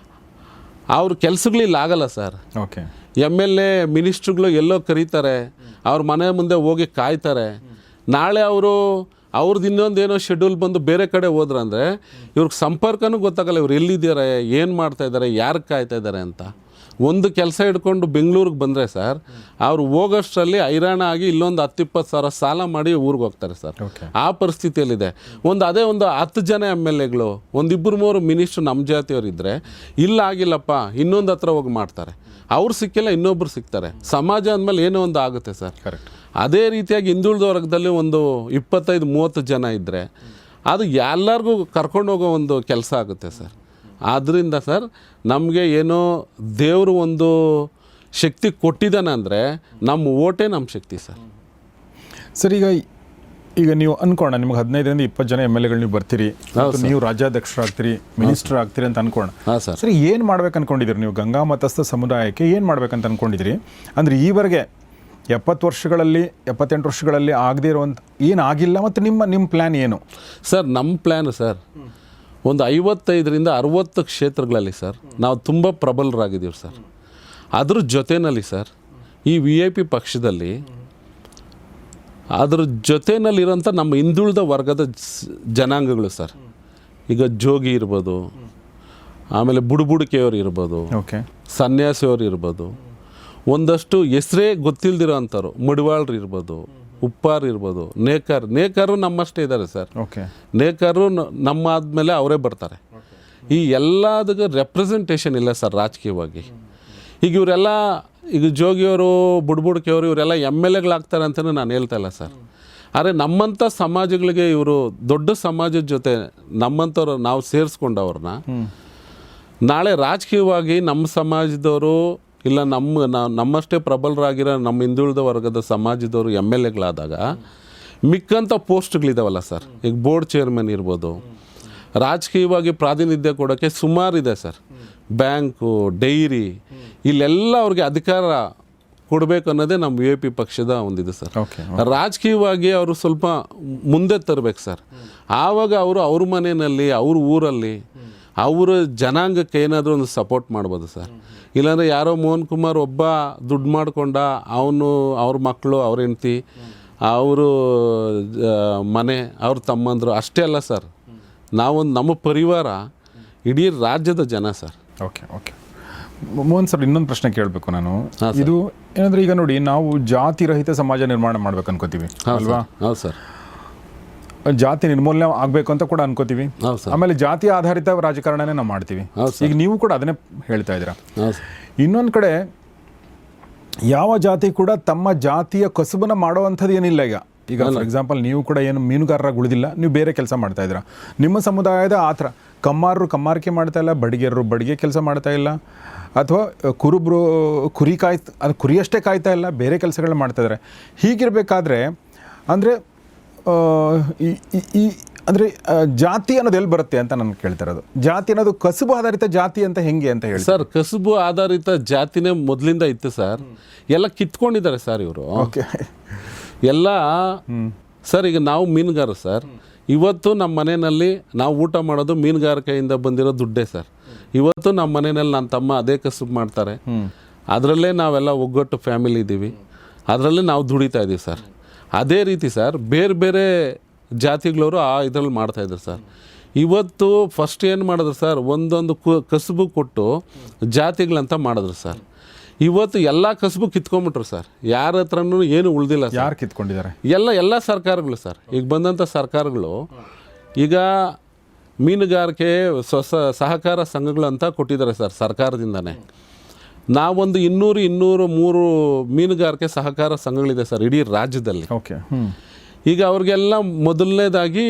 ಅವ್ರ ಕೆಲಸಗಳಿಲ್ಲ ಆಗಲ್ಲ ಸರ್. ಓಕೆ. MLA ಮಿನಿಸ್ಟ್ರುಗಳು ಎಲ್ಲೋ ಕರೀತಾರೆ, ಅವ್ರ ಮನೆ ಮುಂದೆ ಹೋಗಿ ಕಾಯ್ತಾರೆ. ನಾಳೆ ಅವ್ರದ್ದು ಇನ್ನೊಂದೇನೋ ಶೆಡ್ಯೂಲ್ ಬಂದು ಬೇರೆ ಕಡೆ ಹೋದ್ರಂದರೆ ಇವ್ರಿಗೆ ಸಂಪರ್ಕನೂ ಗೊತ್ತಾಗಲ್ಲ, ಇವ್ರು ಎಲ್ಲಿದ್ದಾರೆ, ಏನು ಮಾಡ್ತಾಯಿದ್ದಾರೆ, ಯಾರು ಕಾಯ್ತಾ ಇದ್ದಾರೆ ಅಂತ. ಒಂದು ಕೆಲಸ ಹಿಡ್ಕೊಂಡು ಬೆಂಗಳೂರಿಗೆ ಬಂದರೆ ಸರ್, ಅವ್ರು ಹೋಗೋಷ್ಟರಲ್ಲಿ ಹೈರಾಣ ಆಗಿ ಇಲ್ಲೊಂದು 10-20 ಸಾವಿರ ಸಾಲ ಮಾಡಿ ಊರಿಗೆ ಹೋಗ್ತಾರೆ ಸರ್. ಆ ಪರಿಸ್ಥಿತಿಯಲ್ಲಿದೆ. ಅದೇ ಒಂದು 10 ಜನ MLAಗಳು, 1-2-3 ಮಿನಿಸ್ಟ್ರು ನಮ್ಮ ಜಾತಿಯವರು ಇದ್ದರೆ, ಇಲ್ಲ ಆಗಿಲ್ಲಪ್ಪ ಇನ್ನೊಂದು ಹತ್ರ ಹೋಗಿ ಮಾಡ್ತಾರೆ. ಅವ್ರು ಸಿಕ್ಕಿಲ್ಲ, ಇನ್ನೊಬ್ರು ಸಿಗ್ತಾರೆ. ಸಮಾಜ ಅಂದಮೇಲೆ ಏನೋ ಒಂದು ಆಗುತ್ತೆ ಸರ್. ಕರೆಕ್ಟ್. ಅದೇ ರೀತಿಯಾಗಿ ಹಿಂದುಳಿದ ವರ್ಗದಲ್ಲಿ ಒಂದು 25-30 ಜನ ಇದ್ದರೆ ಅದು ಎಲ್ಲರಿಗೂ ಕರ್ಕೊಂಡು ಹೋಗೋ ಒಂದು ಕೆಲಸ ಆಗುತ್ತೆ ಸರ್. ಆದ್ದರಿಂದ ಸರ್ ನಮಗೆ ಏನೋ ದೇವರು ಒಂದು ಶಕ್ತಿ ಕೊಟ್ಟಿದ್ದಾನೆ ಅಂದರೆ ನಮ್ಮ ಓಟೇ ನಮ್ಮ ಶಕ್ತಿ ಸರ್. ಸರ್ ಈಗ ನೀವು ಅನ್ಕೋಣ, ನಿಮ್ಗೆ 15-20 ಜನ MLAಗಳು ನೀವು ಬರ್ತೀರಿ, ನೀವು ರಾಜ್ಯಾಧ್ಯಕ್ಷರಾಗ್ತೀರಿ, ಮಿನಿಸ್ಟರ್ ಆಗ್ತೀರಿ ಅಂತ ಅನ್ಕೋಣ. ಸರ್ ಏನು ಮಾಡ್ಬೇಕು ಅನ್ಕೊಂಡಿದ್ದೀರಿ ನೀವು? ಗಂಗಾ ಮತಸ್ಥ ಸಮುದಾಯಕ್ಕೆ ಏನು ಮಾಡ್ಬೇಕಂತ ಅನ್ಕೊಂಡಿದ್ದೀರಿ? ಅಂದರೆ ಈವರೆಗೆ 78 ವರ್ಷಗಳಲ್ಲಿ ಆಗದೇ ಇರುವಂಥ ಏನಾಗಿಲ್ಲ, ಮತ್ತು ನಿಮ್ಮ ಪ್ಲ್ಯಾನ್ ಏನು ಸರ್? ನಮ್ಮ ಪ್ಲ್ಯಾನು ಸರ್ ಒಂದು 55-60 ಕ್ಷೇತ್ರಗಳಲ್ಲಿ ಸರ್ ನಾವು ತುಂಬ ಪ್ರಬಲರಾಗಿದ್ದೀವಿ ಸರ್. ಅದ್ರ ಜೊತೆಯಲ್ಲಿ ಸರ್ ಈ VIP ಪಕ್ಷದಲ್ಲಿ ಅದ್ರ ಜೊತೆಯಲ್ಲಿರೋಂಥ ನಮ್ಮ ಹಿಂದುಳಿದ ವರ್ಗದ ಜನಾಂಗಗಳು ಸರ್. ಈಗ ಜೋಗಿ ಇರ್ಬೋದು, ಆಮೇಲೆ ಬುಡುಬುಡಿಕೆಯವರು ಇರ್ಬೋದು, ಓಕೆ, ಸನ್ಯಾಸಿಯವರು ಇರ್ಬೋದು, ಒಂದಷ್ಟು ಹೆಸರೇ ಗೊತ್ತಿಲ್ದಿರೋ ಅಂಥವ್ರು, ಮಡಿವಾಳರು ಇರ್ಬೋದು, ಉಪ್ಪಾರ್ ಇರ್ಬೋದು, ನೇಕಾರು ನಮ್ಮಷ್ಟೇ ಇದ್ದಾರೆ ಸರ್. ಓಕೆ. ನೇಕಾರು ನಮ್ಮ ಆದಮೇಲೆ ಅವರೇ ಬರ್ತಾರೆ. ಈ ಎಲ್ಲದಕ್ಕೆ ರೆಪ್ರೆಸೆಂಟೇಷನ್ ಇಲ್ಲ ಸರ್ ರಾಜಕೀಯವಾಗಿ. ಈಗ ಇವರೆಲ್ಲ, ಈಗ ಜೋಗಿಯವರು, ಬುಡ್ಬುಡ್ಕೆಯವರು ಇವರೆಲ್ಲ MLAಗಳಾಗ್ತಾರೆ ಅಂತಲೂ ನಾನು ಹೇಳ್ತಾ ಇಲ್ಲ ಸರ್. ಆದರೆ ನಮ್ಮಂಥ ಸಮಾಜಗಳಿಗೆ ಇವರು ದೊಡ್ಡ ಸಮಾಜದ ಜೊತೆ ನಮ್ಮಂಥವ್ರು ನಾವು ಸೇರಿಸ್ಕೊಂಡವ್ರನ್ನ ನಾಳೆ ರಾಜಕೀಯವಾಗಿ ನಮ್ಮ ಸಮಾಜದವರು ಇಲ್ಲ ನಮ್ಮಷ್ಟೇ ಪ್ರಬಲರಾಗಿರೋ ನಮ್ಮ ಹಿಂದುಳಿದ ವರ್ಗದ ಸಮಾಜದವರು MLAಗಳಾದಾಗ ಮಿಕ್ಕಂಥ ಪೋಸ್ಟ್ಗಳಿದಾವಲ್ಲ ಸರ್, ಈಗ ಬೋರ್ಡ್ ಚೇರ್ಮನ್ ಇರ್ಬೋದು, ರಾಜಕೀಯವಾಗಿ ಪ್ರಾತಿನಿಧ್ಯ ಕೊಡೋಕ್ಕೆ ಸುಮಾರಿದೆ ಸರ್. ಬ್ಯಾಂಕು, ಡೈರಿ, ಇಲ್ಲೆಲ್ಲ ಅವ್ರಿಗೆ ಅಧಿಕಾರ ಕೊಡಬೇಕು ಅನ್ನೋದೇ ನಮ್ಮ VIP ಪಕ್ಷದ ಒಂದಿದೆ ಸರ್. ರಾಜಕೀಯವಾಗಿ ಅವರು ಸ್ವಲ್ಪ ಮುಂದೆ ತರಬೇಕು ಸರ್. ಆವಾಗ ಅವರು ಅವ್ರ ಮನೆಯಲ್ಲಿ, ಅವ್ರ ಊರಲ್ಲಿ, ಅವರ ಜನಾಂಗಕ್ಕೆ ಏನಾದರೂ ಒಂದು ಸಪೋರ್ಟ್ ಮಾಡ್ಬೋದು ಸರ್. ಇಲ್ಲಾಂದರೆ ಯಾರೋ ಮೋಹನ್ ಕುಮಾರ್ ಒಬ್ಬ ದುಡ್ಡು ಮಾಡಿಕೊಂಡ, ಅವ್ರ ಮಕ್ಕಳು, ಅವ್ರ ಹೆಂಡ್ತಿ, ಅವರು ಮನೆ, ಅವ್ರ ತಮ್ಮಂದರು ಅಷ್ಟೇ ಅಲ್ಲ ಸರ್. ನಮ್ಮ ಪರಿವಾರ ಇಡೀ ರಾಜ್ಯದ ಜನ ಸರ್. ಓಕೆ. ಮೋಹನ್ ಸರ್, ಇನ್ನೊಂದು ಪ್ರಶ್ನೆ ಕೇಳಬೇಕು ನಾನು. ಇದು ಏನಂದರೆ, ಈಗ ನೋಡಿ, ನಾವು ಜಾತಿ ರಹಿತ ಸಮಾಜ ನಿರ್ಮಾಣ ಮಾಡ್ಬೇಕು ಅನ್ಕೋತೀವಿ ಅಲ್ವಾ? ಹೌದು ಸರ್. ಜಾತಿ ನಿರ್ಮೂಲನೆ ಆಗಬೇಕು ಅಂತ ಕೂಡ ಅನ್ಕೋತೀವಿ. ಆಮೇಲೆ ಜಾತಿ ಆಧಾರಿತ ರಾಜಕಾರಣನೇ ನಾವು ಮಾಡ್ತೀವಿ. ಈಗ ನೀವು ಕೂಡ ಅದನ್ನೇ ಹೇಳ್ತಾ ಇದ್ದೀರಾ. ಇನ್ನೊಂದು ಕಡೆ ಯಾವ ಜಾತಿ ಕೂಡ ತಮ್ಮ ಜಾತಿಯ ಕಸುಬನ್ನು ಮಾಡುವಂಥದ್ದು ಏನಿಲ್ಲ. ಈಗ ಫಾರ್ ಎಕ್ಸಾಂಪಲ್ ನೀವು ಕೂಡ ಏನು ಮೀನುಗಾರರಾಗಿ ಉಳಿದಿಲ್ಲ, ನೀವು ಬೇರೆ ಕೆಲಸ ಮಾಡ್ತಾ ಇದ್ದೀರಾ. ನಿಮ್ಮ ಸಮುದಾಯದ ಆ ಥರ ಕಮ್ಮಾರರು ಕಮ್ಮಾರಿಕೆ ಮಾಡ್ತಾ ಇಲ್ಲ, ಬಡಿಗೆರರು ಬಡಿಗೆ ಕೆಲಸ ಮಾಡ್ತಾ ಇಲ್ಲ, ಅಥವಾ ಕುರುಬ್ರು ಕುರಿಯಷ್ಟೇ ಕಾಯ್ತಾ ಇಲ್ಲ, ಬೇರೆ ಕೆಲಸಗಳನ್ನ ಮಾಡ್ತಾ ಇದ್ದಾರೆ. ಹೀಗಿರಬೇಕಾದ್ರೆ ಅಂದರೆ ಅಂದರೆ ಜಾತಿ ಅನ್ನೋದು ಎಲ್ಲಿ ಬರುತ್ತೆ ಅಂತ ನಾನು ಕೇಳ್ತಾ ಇರೋದು. ಜಾತಿ ಅನ್ನೋದು ಕಸುಬು ಆಧಾರಿತ ಜಾತಿ ಅಂತ ಹೆಂಗೆ ಅಂತ ಹೇಳಿ ಸರ್. ಕಸುಬು ಆಧಾರಿತ ಜಾತಿನೇ ಮೊದಲಿಂದ ಇತ್ತು ಸರ್. ಎಲ್ಲ ಕಿತ್ಕೊಂಡಿದ್ದಾರೆ ಸರ್ ಇವರು. ಓಕೆ. ಎಲ್ಲ ಸರ್ ಈಗ ನಾವು ಮೀನುಗಾರರು ಸರ್, ಇವತ್ತು ನಮ್ಮ ಮನೆಯಲ್ಲಿ ನಾವು ಊಟ ಮಾಡೋದು ಮೀನುಗಾರಿಕೆಯಿಂದ ಬಂದಿರೋ ದುಡ್ಡೇ ಸರ್. ಇವತ್ತು ನಮ್ಮ ಮನೆಯಲ್ಲಿ ನನ್ನ ತಮ್ಮ ಅದೇ ಕಸುಬು ಮಾಡ್ತಾರೆ, ಅದರಲ್ಲೇ ನಾವೆಲ್ಲ ಒಗ್ಗಟ್ಟು ಫ್ಯಾಮಿಲಿ ಇದ್ದೀವಿ, ಅದರಲ್ಲೇ ನಾವು ದುಡಿತಾ ಇದ್ದೀವಿ ಸರ್. ಅದೇ ರೀತಿ ಸರ್ ಬೇರೆ ಬೇರೆ ಜಾತಿಗಳವರು ಆ ಇದರಲ್ಲಿ ಮಾಡ್ತಾಯಿದ್ರು ಸರ್. ಇವತ್ತು ಫಸ್ಟ್ ಏನು ಮಾಡಿದ್ರು ಸರ್, ಒಂದೊಂದು ಕಸುಬು ಕೊಟ್ಟು ಜಾತಿಗಳಂತ ಮಾಡಿದ್ರು ಸರ್. ಇವತ್ತು ಎಲ್ಲ ಕಸುಬು ಕಿತ್ಕೊಂಡ್ಬಿಟ್ರು ಸರ್, ಯಾರ ಹತ್ರನೂ ಏನು ಉಳಿದಿಲ್ಲ ಸರ್. ಯಾರು ಕಿತ್ಕೊಂಡಿದ್ದಾರೆ? ಎಲ್ಲ ಸರ್ಕಾರಗಳು ಸರ್, ಈಗ ಬಂದಂಥ ಸರ್ಕಾರಗಳು ಈಗ ಮೀನುಗಾರಿಕೆ ಸಹಕಾರ ಸಂಘಗಳು ಅಂತ ಕೊಟ್ಟಿದ್ದಾರೆ ಸರ್ ಸರ್ಕಾರದಿಂದನೇ. ನಾವೊಂದು 203 ಮೀನುಗಾರಿಕೆ ಸಹಕಾರ ಸಂಘಗಳಿದೆ ಸರ್ ಇಡೀ ರಾಜ್ಯದಲ್ಲಿ. ಓಕೆ. ಈಗ ಅವ್ರಿಗೆಲ್ಲ ಮೊದಲನೇದಾಗಿ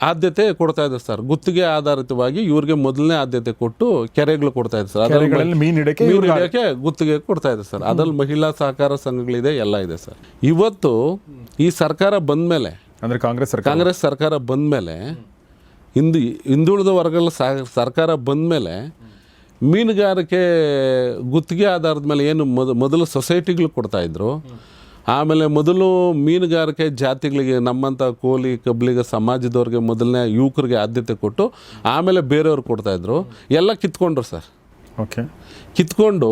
ಆದ್ಯತೆ ಕೊಡ್ತಾ ಇದ್ದಾರೆ ಸರ್. ಗುತ್ತಿಗೆ ಆಧಾರಿತವಾಗಿ ಇವ್ರಿಗೆ ಮೊದಲನೇ ಆದ್ಯತೆ ಕೊಟ್ಟು ಕೆರೆಗಳು ಕೊಡ್ತಾ ಇದ್ದಾರೆ ಸರ್. ಅದರಲ್ಲಿ ಮೀನು ಹಿಡಿಯೋಕ್ಕೆ ಗುತ್ತಿಗೆ ಕೊಡ್ತಾ ಇದೆ ಸರ್. ಅದ್ರಲ್ಲಿ ಮಹಿಳಾ ಸಹಕಾರ ಸಂಘಗಳಿದೆ, ಎಲ್ಲ ಇದೆ ಸರ್. ಇವತ್ತು ಈ ಸರ್ಕಾರ ಬಂದಮೇಲೆ, ಅಂದರೆ ಕಾಂಗ್ರೆಸ್ ಸರ್ಕಾರ ಬಂದಮೇಲೆ, ಹಿಂದುಳಿದ ವರ್ಗಗಳ ಸರ್ಕಾರ ಬಂದಮೇಲೆ ಮೀನುಗಾರಿಕೆ ಗುತ್ತಿಗೆ ಆಧಾರದ ಮೇಲೆ ಏನು ಮೊದಲು ಸೊಸೈಟಿಗಳು ಕೊಡ್ತಾಯಿದ್ರು, ಆಮೇಲೆ ಮೊದಲು ಮೀನುಗಾರಿಕೆ ಜಾತಿಗಳಿಗೆ ನಮ್ಮಂಥ ಕೋಲಿ ಕಬ್ಲಿಗ ಸಮಾಜದವ್ರಿಗೆ ಮೊದಲನೇ ಯುವಕರಿಗೆ ಆದ್ಯತೆ ಕೊಟ್ಟು ಆಮೇಲೆ ಬೇರೆಯವ್ರು ಕೊಡ್ತಾಯಿದ್ರು. ಎಲ್ಲ ಕಿತ್ಕೊಂಡ್ರು ಸರ್. ಓಕೆ. ಕಿತ್ಕೊಂಡು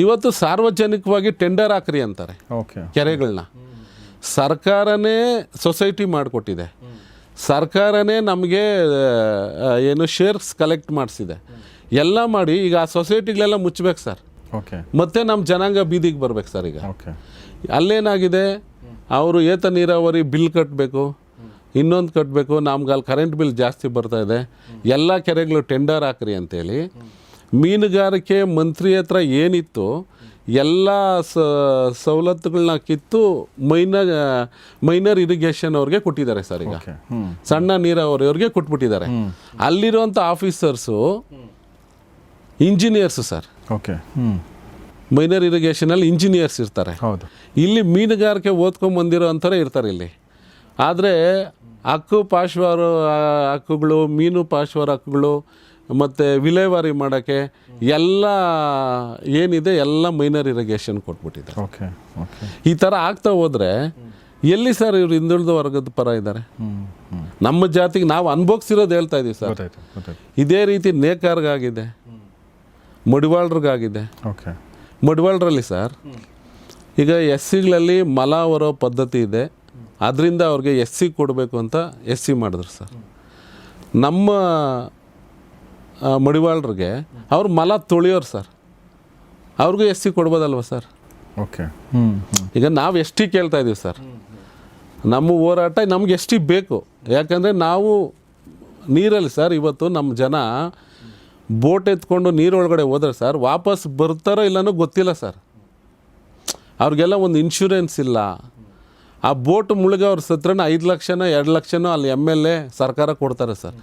ಇವತ್ತು ಸಾರ್ವಜನಿಕವಾಗಿ ಟೆಂಡರ್ ಹಾಕ್ರಿ ಅಂತಾರೆ. ಓಕೆ. ಕೆರೆಗಳನ್ನ ಸರ್ಕಾರನೇ ಸೊಸೈಟಿ ಮಾಡಿಕೊಟ್ಟಿದೆ, ಸರ್ಕಾರನೇ ನಮಗೆ ಏನು ಶೇರ್ಸ್ ಕಲೆಕ್ಟ್ ಮಾಡಿಸಿದೆ, ಎಲ್ಲ ಮಾಡಿ ಈಗ ಆ ಸೊಸೈಟಿಗಳೆಲ್ಲ ಮುಚ್ಚಬೇಕು ಸರ್. ಓಕೆ. ಮತ್ತೆ ನಮ್ಮ ಜನಾಂಗ ಬೀದಿಗೆ ಬರ್ಬೇಕು ಸರ್. ಈಗ ಓಕೆ. ಅಲ್ಲೇನಾಗಿದೆ, ಅವರು ಏತ ನೀರಾವರಿ ಬಿಲ್ ಕಟ್ಟಬೇಕು, ಇನ್ನೊಂದು ಕಟ್ಟಬೇಕು, ನಮ್ಗೆ ಅಲ್ಲಿ ಕರೆಂಟ್ ಬಿಲ್ ಜಾಸ್ತಿ ಬರ್ತಾ ಇದೆ, ಎಲ್ಲ ಕೆರೆಗಳು ಟೆಂಡರ್ ಹಾಕ್ರಿ ಅಂತೇಳಿ ಮೀನುಗಾರಿಕೆ ಮಂತ್ರಿ ಹತ್ರ ಏನಿತ್ತು ಎಲ್ಲ ಸವಲತ್ತುಗಳನ್ನ ಕಿತ್ತು ಮೈನರ್ ಇರಿಗೇಷನ್ ಅವ್ರಿಗೆ ಕೊಟ್ಟಿದ್ದಾರೆ ಸರ್. ಈಗ ಸಣ್ಣ ನೀರಾವರಿಯವ್ರಿಗೆ ಕೊಟ್ಬಿಟ್ಟಿದ್ದಾರೆ. ಅಲ್ಲಿರುವಂಥ officers engineers sir. Okay. Minor ಇರಿಗೇಷನಲ್ಲಿ ಇಂಜಿನಿಯರ್ಸ್ ಇರ್ತಾರೆ. ಹೌದು. ಇಲ್ಲಿ ಮೀನುಗಾರಿಕೆ ಓದ್ಕೊಂಬಂದಿರೋ ಅಂಥವ್ರೆ ಇರ್ತಾರೆ ಇಲ್ಲಿ. ಆದರೆ ಹಕ್ಕುಗಳು, ಮೀನು ಪಾಶ್ವಾರ ಹಕ್ಕುಗಳು ಮತ್ತು ವಿಲೇವಾರಿ ಮಾಡೋಕ್ಕೆ ಎಲ್ಲ ಏನಿದೆ ಎಲ್ಲ ಮೈನರ್ ಇರಿಗೇಷನ್ ಕೊಟ್ಬಿಟ್ಟಿದ್ದಾರೆ. ಓಕೆ. ಓಕೆ. ಈ ಥರ ಆಗ್ತಾ ಹೋದರೆ ಎಲ್ಲಿ ಸರ್ ಇವರು ಹಿಂದುಳಿದ ವರ್ಗದ ಪರ ಇದ್ದಾರೆ? ನಮ್ಮ ಜಾತಿಗೆ ನಾವು ಅನುಭವಿಸಿರೋದು ಹೇಳ್ತಾ ಇದ್ದೀವಿ ಸರ್. ಇದೇ ರೀತಿ ನೇಕಾರ್ಗಾಗಿದೆ, ಮಡಿವಾಳ್ರಿಗಾಗಿದೆ. ಓಕೆ. ಮಡಿವಾಳ್ರಲ್ಲಿ ಸರ್ ಈಗ SCಗಳಲ್ಲಿ ಮಲ ಹೊರೋ ಪದ್ಧತಿ ಇದೆ, ಅದರಿಂದ ಅವ್ರಿಗೆ SC ಕೊಡಬೇಕು ಅಂತ SC ಮಾಡಿದ್ರು ಸರ್. ನಮ್ಮ ಮಡಿವಾಳ್ರಿಗೆ ಅವ್ರು ಮಲ ತೊಳೆಯೋರು ಸರ್, ಅವ್ರಿಗೂ SC ಕೊಡ್ಬೋದಲ್ವ ಸರ್? ಓಕೆ. ಈಗ ನಾವು ST ಕೇಳ್ತಾ ಇದ್ದೀವಿ ಸರ್. ನಮ್ಮ ಹೋರಾಟ ನಮ್ಗೆ ST ಬೇಕು. ಯಾಕಂದರೆ ನಾವು ನೀರಲ್ಲಿ ಸರ್ ಇವತ್ತು ನಮ್ಮ ಜನ ಬೋಟ್ ಎತ್ಕೊಂಡು ನೀರೊಳಗಡೆ ಹೋದ್ರೆ ಸರ್ ವಾಪಸ್ ಬರ್ತಾರೋ ಇಲ್ಲನೋ ಗೊತ್ತಿಲ್ಲ ಸರ್. ಅವ್ರಿಗೆಲ್ಲ ಒಂದು ಇನ್ಶೂರೆನ್ಸ್ ಇಲ್ಲ. ಆ ಬೋಟ್ ಮುಳುಗ ಅವ್ರ ಸತ್ರನ 5 ಲಕ್ಷನೋ 2 ಲಕ್ಷನೋ ಅಲ್ಲಿ MLA ಸರ್ಕಾರ ಕೊಡ್ತಾರೆ ಸರ್.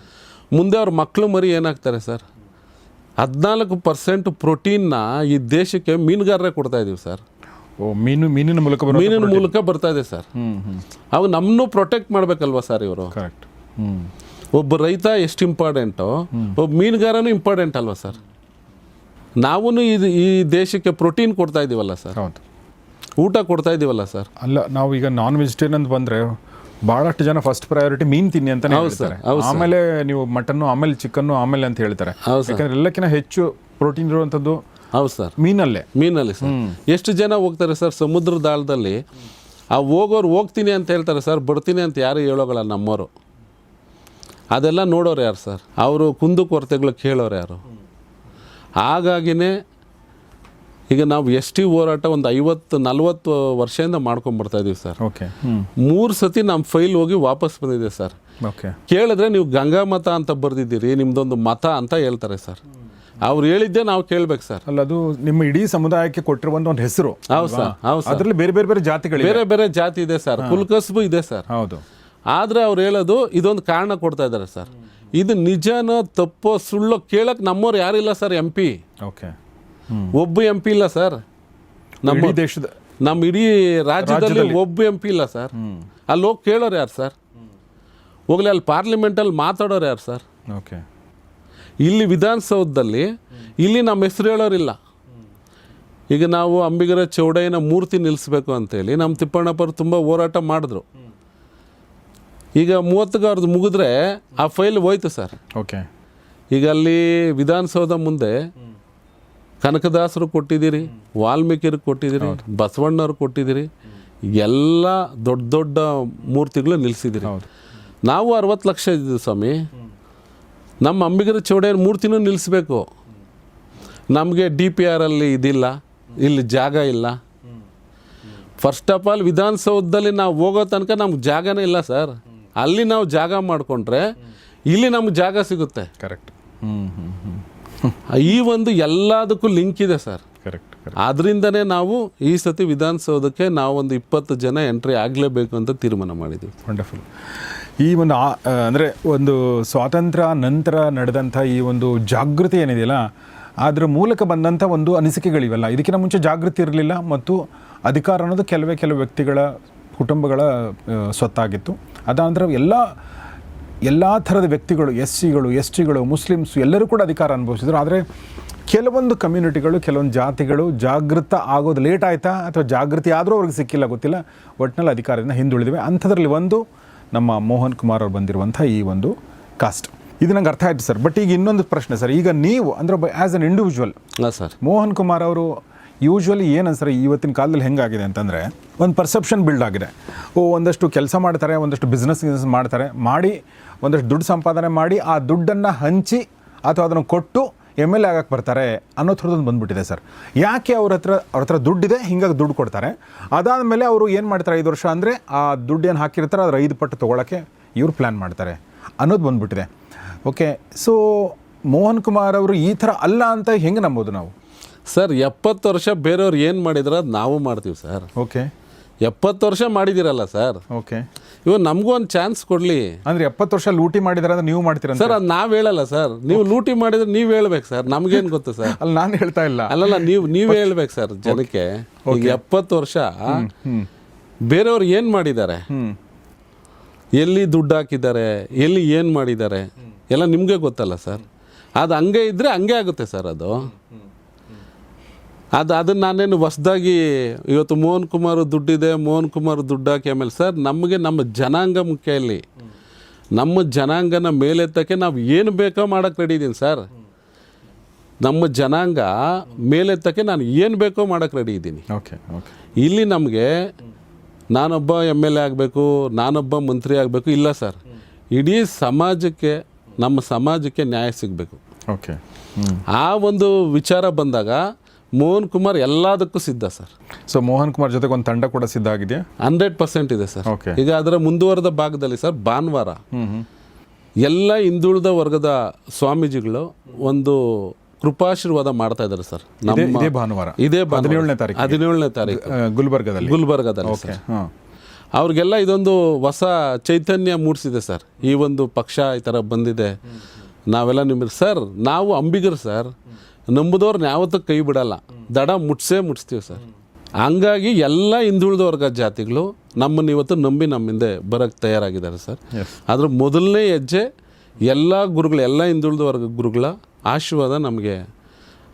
ಮುಂದೆ ಅವ್ರ ಮಕ್ಕಳು ಮರಿ ಏನಾಗ್ತಾರೆ ಸರ್? 14% ಪ್ರೋಟೀನ್ನ ಈ ದೇಶಕ್ಕೆ ಮೀನುಗಾರರೇ ಕೊಡ್ತಾ ಇದ್ದೀವಿ ಸರ್. ಮೀನಿನ ಮೂಲಕ ಬರ್ತಾ ಇದೆ ಸರ್. ಅವು ನಮ್ಮನ್ನು ಪ್ರೊಟೆಕ್ಟ್ ಮಾಡಬೇಕಲ್ವ ಸರ್ ಇವರು? ಕರೆಕ್ಟ್. ಒಬ್ಬ ರೈತ ಎಷ್ಟು ಇಂಪಾರ್ಟೆಂಟೋ ಒಬ್ಬ ಮೀನುಗಾರನೂ ಇಂಪಾರ್ಟೆಂಟ್ ಅಲ್ವ ಸರ್? ನಾವೂ ಈ ದೇಶಕ್ಕೆ ಪ್ರೋಟೀನ್ ಕೊಡ್ತಾ ಇದ್ದೀವಲ್ಲ ಸರ್, ಹೌದು, ಊಟ ಕೊಡ್ತಾ ಇದ್ದೀವಲ್ಲ ಸರ್. ಅಲ್ಲ, ನಾವು ಈಗ ನಾನ್ ವೆಜಿಟೇರಿಯನ್ ಅಂತ ಬಂದರೆ ಭಾಳಷ್ಟು ಜನ ಫಸ್ಟ್ ಪ್ರಯಾರಿಟಿ ಮೀನು ತಿನ್ನಿ ಅಂತಲೇ ಹೇಳ್ತಾರೆ. ಆಮೇಲೆ ನೀವು ಮಟನ್ನು, ಆಮೇಲೆ ಚಿಕನ್ನು, ಆಮೇಲೆ ಅಂತ ಹೇಳ್ತಾರೆ. ಯಾಕಂದ್ರೆ ಎಲ್ಲಕ್ಕಿಂತ ಹೆಚ್ಚು ಪ್ರೋಟೀನ್ ಇರುವಂಥದ್ದು ಹೌದು ಸರ್ ಮೀನಲ್ಲಿ ಸರ್. ಎಷ್ಟು ಜನ ಹೋಗ್ತಾರೆ ಸರ್ ಸಮುದ್ರ ದಾಳದಲ್ಲಿ? ಆ ಹೋಗೋರು ಹೋಗ್ತೀನಿ ಅಂತ ಹೇಳ್ತಾರೆ ಸರ್, ಬರ್ತೀನಿ ಅಂತ ಯಾರು ಹೇಳೋಗಳ ನಮ್ಮವರು. ಅದೆಲ್ಲ ನೋಡೋರು ಯಾರು ಸರ್? ಅವರು ಕುಂದುಕೊರತೆಗಳು ಕೇಳೋರು ಯಾರು? ಹಾಗಾಗಿನೇ ಈಗ ನಾವು ST ಹೋರಾಟ ಒಂದು 50-40 ವರ್ಷದಿಂದ ಮಾಡ್ಕೊಂಬರ್ತಾ ಇದೀವಿ ಸರ್. ಓಕೆ. 3 ಸತಿ ನಮ್ಮ ಫೈಲ್ ಹೋಗಿ ವಾಪಸ್ ಬಂದಿದೆ ಸರ್. ಓಕೆ. ಕೇಳಿದ್ರೆ ನೀವು ಗಂಗಾ ಮತ ಅಂತ ಬರ್ದಿದ್ದೀರಿ, ನಿಮ್ದೊಂದು ಮತ ಅಂತ ಹೇಳ್ತಾರೆ ಸರ್. ಅವ್ರು ಹೇಳಿದ್ದೆ ನಾವು ಕೇಳ್ಬೇಕು ಸರ್. ಅಲ್ಲ, ಅದು ನಿಮ್ಮ ಇಡೀ ಸಮುದಾಯಕ್ಕೆ ಕೊಟ್ಟಿರುವಂತ ಒಂದು ಹೆಸರು. ಹೌದು ಸರ್, ಹೌದು. ಅದರಲ್ಲಿ ಬೇರೆ ಬೇರೆ ಜಾತಿಗಳು, ಬೇರೆ ಜಾತಿ ಇದೆ ಸರ್, ಕುಲ್ಕಸ್ಬು ಇದೆ ಸರ್. ಹೌದು. ಆದರೆ ಅವ್ರು ಹೇಳೋದು ಇದೊಂದು ಕಾರಣ ಕೊಡ್ತಾ ಇದ್ದಾರೆ ಸರ್. ಇದು ನಿಜನೋ ತಪ್ಪೋ ಸುಳ್ಳೋ ಕೇಳಕ್ಕೆ ನಮ್ಮವ್ರು ಯಾರಿಲ್ಲ ಸರ್. MP ಓಕೆ, ಒಬ್ಬ MP ಇಲ್ಲ ಸರ್. ನಮ್ಮ ದೇಶದ, ನಮ್ಮ ಇಡೀ ರಾಜ್ಯದಲ್ಲಿ ಒಬ್ಬ MP ಇಲ್ಲ ಸರ್. ಅಲ್ಲಿ ಹೋಗಿ ಕೇಳೋರು ಯಾರು ಸರ್? ಹೋಗ್ಲಿ ಅಲ್ಲಿ ಪಾರ್ಲಿಮೆಂಟಲ್ಲಿ ಮಾತಾಡೋರು ಯಾರು ಸರ್? ಓಕೆ. ಇಲ್ಲಿ ವಿಧಾನಸೌಧದಲ್ಲಿ ಇಲ್ಲಿ ನಮ್ಮ ಹೆಸರು ಹೇಳೋರಿಲ್ಲ. ಈಗ ನಾವು ಅಂಬಿಗರ ಚೌಡಯ್ಯನ ಮೂರ್ತಿ ನಿಲ್ಲಿಸ್ಬೇಕು ಅಂತೇಳಿ ನಮ್ಮ ತಿಪ್ಪಣ್ಣಪ್ಪರು ತುಂಬ ಹೋರಾಟ ಮಾಡಿದ್ರು. ಈಗ 30ಗೆ ಅವ್ರದ್ದು ಮುಗಿದ್ರೆ ಆ ಫೈಲ್ ಹೋಯ್ತು ಸರ್. ಓಕೆ. ಈಗ ಅಲ್ಲಿ ವಿಧಾನಸೌಧ ಮುಂದೆ ಕನಕದಾಸರು ಕೊಟ್ಟಿದ್ದೀರಿ, ವಾಲ್ಮೀಕಿರಿಗೆ ಕೊಟ್ಟಿದ್ದೀರಿ, ಬಸವಣ್ಣವ್ರು ಕೊಟ್ಟಿದ್ದೀರಿ, ಎಲ್ಲ ದೊಡ್ಡ ದೊಡ್ಡ ಮೂರ್ತಿಗಳು ನಿಲ್ಲಿಸಿದ್ದೀರಿ. ನಾವು 60 ಲಕ್ಷ ಇದ್ದೀವಿ ಸ್ವಾಮಿ. ನಮ್ಮ ಅಂಬಿಗರ ಚೌಡಯ್ಯನ ಮೂರ್ತಿನೂ ನಿಲ್ಲಿಸ್ಬೇಕು. ನಮಗೆ DPR ಅಲ್ಲಿ ಇದಿಲ್ಲ, ಇಲ್ಲಿ ಜಾಗ ಇಲ್ಲ. ಫಸ್ಟ್ ಆಫ್ ಆಲ್ ವಿಧಾನಸೌಧದಲ್ಲಿ ನಾವು ಹೋಗೋ ತನಕ ನಮ್ಗೆ ಜಾಗನೇ ಇಲ್ಲ ಸರ್. ಅಲ್ಲಿ ನಾವು ಜಾಗ ಮಾಡಿಕೊಂಡ್ರೆ ಇಲ್ಲಿ ನಮ್ಗೆ ಜಾಗ ಸಿಗುತ್ತೆ. ಕರೆಕ್ಟ್. ಈ ಒಂದು ಎಲ್ಲದಕ್ಕೂ ಲಿಂಕ್ ಇದೆ ಸರ್. ಕರೆಕ್ಟ್. ಆದ್ರಿಂದನೇ ನಾವು ಈ ಸತಿ ವಿಧಾನಸೌಧಕ್ಕೆ ನಾವು ಒಂದು 20 ಜನ ಎಂಟ್ರಿ ಆಗಲೇಬೇಕು ಅಂತ ತೀರ್ಮಾನ ಮಾಡಿದ್ದೀವಿ. ವಂಡರ್ಫುಲ್. ಈ ಒಂದು ಅಂದರೆ ಒಂದು ಸ್ವಾತಂತ್ರ್ಯ ನಂತರ ನಡೆದಂಥ ಈ ಒಂದು ಜಾಗೃತಿ ಏನಿದೆಯಲ್ಲ, ಅದರ ಮೂಲಕ ಬಂದಂಥ ಒಂದು ಅನಿಸಿಕೆಗಳಿವೆಲ್ಲ, ಇದಕ್ಕಿಂತ ಮುಂಚೆ ಜಾಗೃತಿ ಇರಲಿಲ್ಲ ಮತ್ತು ಅಧಿಕಾರ ಅನ್ನೋದು ಕೆಲವು ವ್ಯಕ್ತಿಗಳ ಕುಟುಂಬಗಳ ಸ್ವತ್ತಾಗಿತ್ತು. ಅದಾನಂತರ ಎಲ್ಲ ಥರದ ವ್ಯಕ್ತಿಗಳು, SCಗಳು, STಗಳು, ಮುಸ್ಲಿಮ್ಸು ಎಲ್ಲರೂ ಕೂಡ ಅಧಿಕಾರ ಅನುಭವಿಸಿದ್ರು. ಆದರೆ ಕೆಲವೊಂದು ಕಮ್ಯುನಿಟಿಗಳು, ಕೆಲವೊಂದು ಜಾತಿಗಳು ಜಾಗೃತ ಆಗೋದು ಲೇಟ್ ಆಯಿತಾ ಅಥವಾ ಜಾಗೃತಿ ಆದರೂ ಅವ್ರಿಗೆ ಸಿಕ್ಕಿಲ್ಲ ಗೊತ್ತಿಲ್ಲ, ಒಟ್ಟಿನಲ್ಲಿ ಅಧಿಕಾರದಿಂದ ಹಿಂದುಳಿದಿವೆ. ಅಂಥದ್ರಲ್ಲಿ ಒಂದು ನಮ್ಮ ಮೋಹನ್ ಕುಮಾರ್ ಅವ್ರು ಬಂದಿರುವಂಥ ಈ ಒಂದು ಕಾಸ್ಟ್, ಇದು ನಂಗೆ ಅರ್ಥ ಆಯಿತು ಸರ್. ಬಟ್ ಈಗ ಇನ್ನೊಂದು ಪ್ರಶ್ನೆ ಸರ್, ಈಗ ನೀವು ಅಂದರೆ as an individual sir Mohan Kumar ಅವರು ಯೂಶ್ವಲಿ ಏನನ್ಸರ್ ಇವತ್ತಿನ ಕಾಲದಲ್ಲಿ ಹೆಂಗಾಗಿದೆ ಅಂತಂದರೆ, ಒಂದು ಪರ್ಸೆಪ್ಷನ್ ಬಿಲ್ಡ್ ಆಗಿದೆ. ಒಂದಷ್ಟು ಕೆಲಸ ಮಾಡ್ತಾರೆ, ಒಂದಷ್ಟು ಬಿಸ್ನೆಸ್ ಮಾಡ್ತಾರೆ, ಮಾಡಿ ಒಂದಷ್ಟು ದುಡ್ಡು ಸಂಪಾದನೆ ಮಾಡಿ ಆ ದುಡ್ಡನ್ನು ಹಂಚಿ ಅಥವಾ ಅದನ್ನು ಕೊಟ್ಟು MLA ಆಗಕ್ಕೆ ಬರ್ತಾರೆ ಅನ್ನೋ ಥರದೊಂದು ಬಂದುಬಿಟ್ಟಿದೆ ಸರ್. ಯಾಕೆ ಅವ್ರ ಹತ್ರ ದುಡ್ಡಿದೆ, ಹಿಂಗಾಗಿ ದುಡ್ಡು ಕೊಡ್ತಾರೆ. ಅದಾದಮೇಲೆ ಅವರು ಏನು ಮಾಡ್ತಾರೆ, 5 ವರ್ಷ ಅಂದರೆ ಆ ದುಡ್ಡು ಏನು ಹಾಕಿರ್ತಾರೆ ಅದ್ರ 5 ಪಟ್ಟು ತೊಗೊಳಕ್ಕೆ ಇವ್ರು ಪ್ಲ್ಯಾನ್ ಮಾಡ್ತಾರೆ ಅನ್ನೋದು ಬಂದುಬಿಟ್ಟಿದೆ. ಓಕೆ. ಸೊ ಮೋಹನ್ ಕುಮಾರ್ ಅವರು ಈ ಥರ ಅಲ್ಲ ಅಂತ ಹೆಂಗೆ ನಂಬೋದು ನಾವು? ಸರ್ 70 ವರ್ಷ ಬೇರೆಯವ್ರು ಏನು ಮಾಡಿದ್ರೆ ಅದು ನಾವು ಮಾಡ್ತೀವಿ ಸರ್. ಓಕೆ. 70 ವರ್ಷ ಮಾಡಿದಿರಲ್ಲ ಸರ್. ಓಕೆ. ಇವಾಗ ನಮಗೂ ಒಂದು ಚಾನ್ಸ್ ಕೊಡಲಿ. ಅಂದರೆ 70 ವರ್ಷ ಲೂಟಿ ಮಾಡಿದ್ರೆ ಅಂದ್ರೆ ನೀವು ಮಾಡ್ತೀರ ಸರ್? ಅದು ನಾವು ಹೇಳಲ್ಲ ಸರ್. ನೀವು ಲೂಟಿ ಮಾಡಿದ್ರೆ ನೀವು ಹೇಳ್ಬೇಕು ಸರ್, ನಮಗೇನು ಗೊತ್ತು ಸರ್? ಅಲ್ಲಿ ನಾನು ಹೇಳ್ತಾ ಇಲ್ಲ. ಅಲ್ಲಲ್ಲ, ನೀವು ಹೇಳ್ಬೇಕು ಸರ್ ಜನಕ್ಕೆ. ಈಗ 70 ವರ್ಷ ಬೇರೆಯವ್ರು ಏನು ಮಾಡಿದ್ದಾರೆ, ಎಲ್ಲಿ ದುಡ್ಡು ಹಾಕಿದ್ದಾರೆ, ಎಲ್ಲಿ ಏನು ಮಾಡಿದ್ದಾರೆ ಎಲ್ಲ ನಿಮಗೆ ಗೊತ್ತಲ್ಲ ಸರ್. ಅದು ಹಂಗೆ ಇದ್ದರೆ ಹಂಗೆ ಆಗುತ್ತೆ ಸರ್. ಅದನ್ನು ನಾನೇನು ಹೊಸ್ದಾಗಿ ಇವತ್ತು ಮೋಹನ್ ಕುಮಾರ್ ದುಡ್ಡಿದೆ, ಮೋಹನ್ ಕುಮಾರ್ ದುಡ್ಡು ಹಾಕಿ ಆಮೇಲೆ ಸರ್ ನಮಗೆ ನಮ್ಮ ಜನಾಂಗ ಮುಖ್ಯ. ಇಲ್ಲಿ ನಮ್ಮ ಜನಾಂಗನ ಮೇಲೆತ್ತಕ್ಕೆ ನಾವು ಏನು ಬೇಕೋ ಮಾಡೋಕ್ಕೆ ರೆಡಿ ಇದ್ದೀನಿ ಸರ್. ನಮ್ಮ ಜನಾಂಗ ಮೇಲೆತ್ತಕ್ಕೆ ನಾನು ಏನು ಬೇಕೋ ಮಾಡೋಕ್ಕೆ ರೆಡಿ ಇದ್ದೀನಿ. ಓಕೆ. ಓಕೆ. ಇಲ್ಲಿ ನಮಗೆ ನಾನೊಬ್ಬ MLA ಆಗಬೇಕು, ನಾನೊಬ್ಬ ಮಂತ್ರಿ ಆಗಬೇಕು ಇಲ್ಲ ಸರ್. ಇಡೀ ಸಮಾಜಕ್ಕೆ, ನಮ್ಮ ಸಮಾಜಕ್ಕೆ ನ್ಯಾಯ ಸಿಗಬೇಕು. ಓಕೆ. ಆ ಒಂದು ವಿಚಾರ ಬಂದಾಗ ಮೋಹನ್ ಕುಮಾರ್ ಎಲ್ಲದಕ್ಕೂ ಸಿದ್ಧ ಸರ್. ಸೊ ಮೋಹನ್ ಕುಮಾರ್ ಜೊತೆಗೆ ಒಂದು ತಂಡ ಕೂಡ ಸಿದ್ಧ ಆಗಿದೆ. 100% ಇದೆ ಸರ್. ಓಕೆ. ಈಗ ಅದರ ಮುಂದುವರೆದ ಭಾಗದಲ್ಲಿ ಸರ್ ಭಾನುವಾರ ಎಲ್ಲ ಹಿಂದುಳಿದ ವರ್ಗದ ಸ್ವಾಮೀಜಿಗಳು ಒಂದು ಕೃಪಾಶೀರ್ವಾದ ಮಾಡ್ತಾ ಇದ್ದಾರೆ ಸರ್. ಇದೇ ಭಾನುವಾರ 17ನೇ ತಾರೀಕು ಗುಲ್ಬರ್ಗದಲ್ಲಿ ಸರ್. ಅವ್ರಿಗೆಲ್ಲ ಇದೊಂದು ಹೊಸ ಚೈತನ್ಯ ಮೂಡಿಸಿದೆ ಸರ್. ಈ ಒಂದು ಪಕ್ಷ ಈ ಥರ ಬಂದಿದೆ, ನಾವೆಲ್ಲ ನಿಮಗೆ ಸರ್, ನಾವು ಅಂಬಿಗರು ಸರ್, ನಂಬುದವ್ರನ್ನ ಯಾವತ್ತೂ ಕೈ ಬಿಡಲ್ಲ, ದಡ ಮುಟ್ಸ್ತೀವಿ ಸರ್. ಹಂಗಾಗಿ ಎಲ್ಲ ಹಿಂದುಳಿದ ವರ್ಗ ಜಾತಿಗಳು ನಮ್ಮನ್ನು ಇವತ್ತು ನಂಬಿ ನಮ್ಮಿಂದ ಬರೋಕ್ಕೆ ತಯಾರಾಗಿದ್ದಾರೆ ಸರ್. ಅದ್ರ ಮೊದಲನೇ ಹೆಜ್ಜೆ ಎಲ್ಲ ಗುರುಗಳು, ಎಲ್ಲ ಹಿಂದುಳಿದ ವರ್ಗ ಗುರುಗಳ ಆಶೀರ್ವಾದ ನಮಗೆ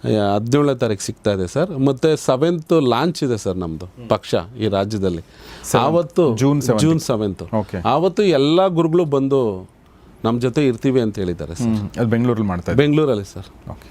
17ನೇ ತಾರೀಕು ಸಿಗ್ತಾ ಇದೆ ಸರ್. ಮತ್ತು 7th ಲಾಂಚ್ ಇದೆ ಸರ್ ನಮ್ಮದು ಪಕ್ಷ ಈ ರಾಜ್ಯದಲ್ಲಿ. ಆವತ್ತು ಜೂನ್ 7 ಆವತ್ತು ಎಲ್ಲ ಗುರುಗಳು ಬಂದು ನಮ್ಮ ಜೊತೆ ಇರ್ತೀವಿ ಅಂತ ಹೇಳಿದ್ದಾರೆ ಸರ್. ಅದು ಬೆಂಗಳೂರಲ್ಲಿ ಸರ್. ಓಕೆ.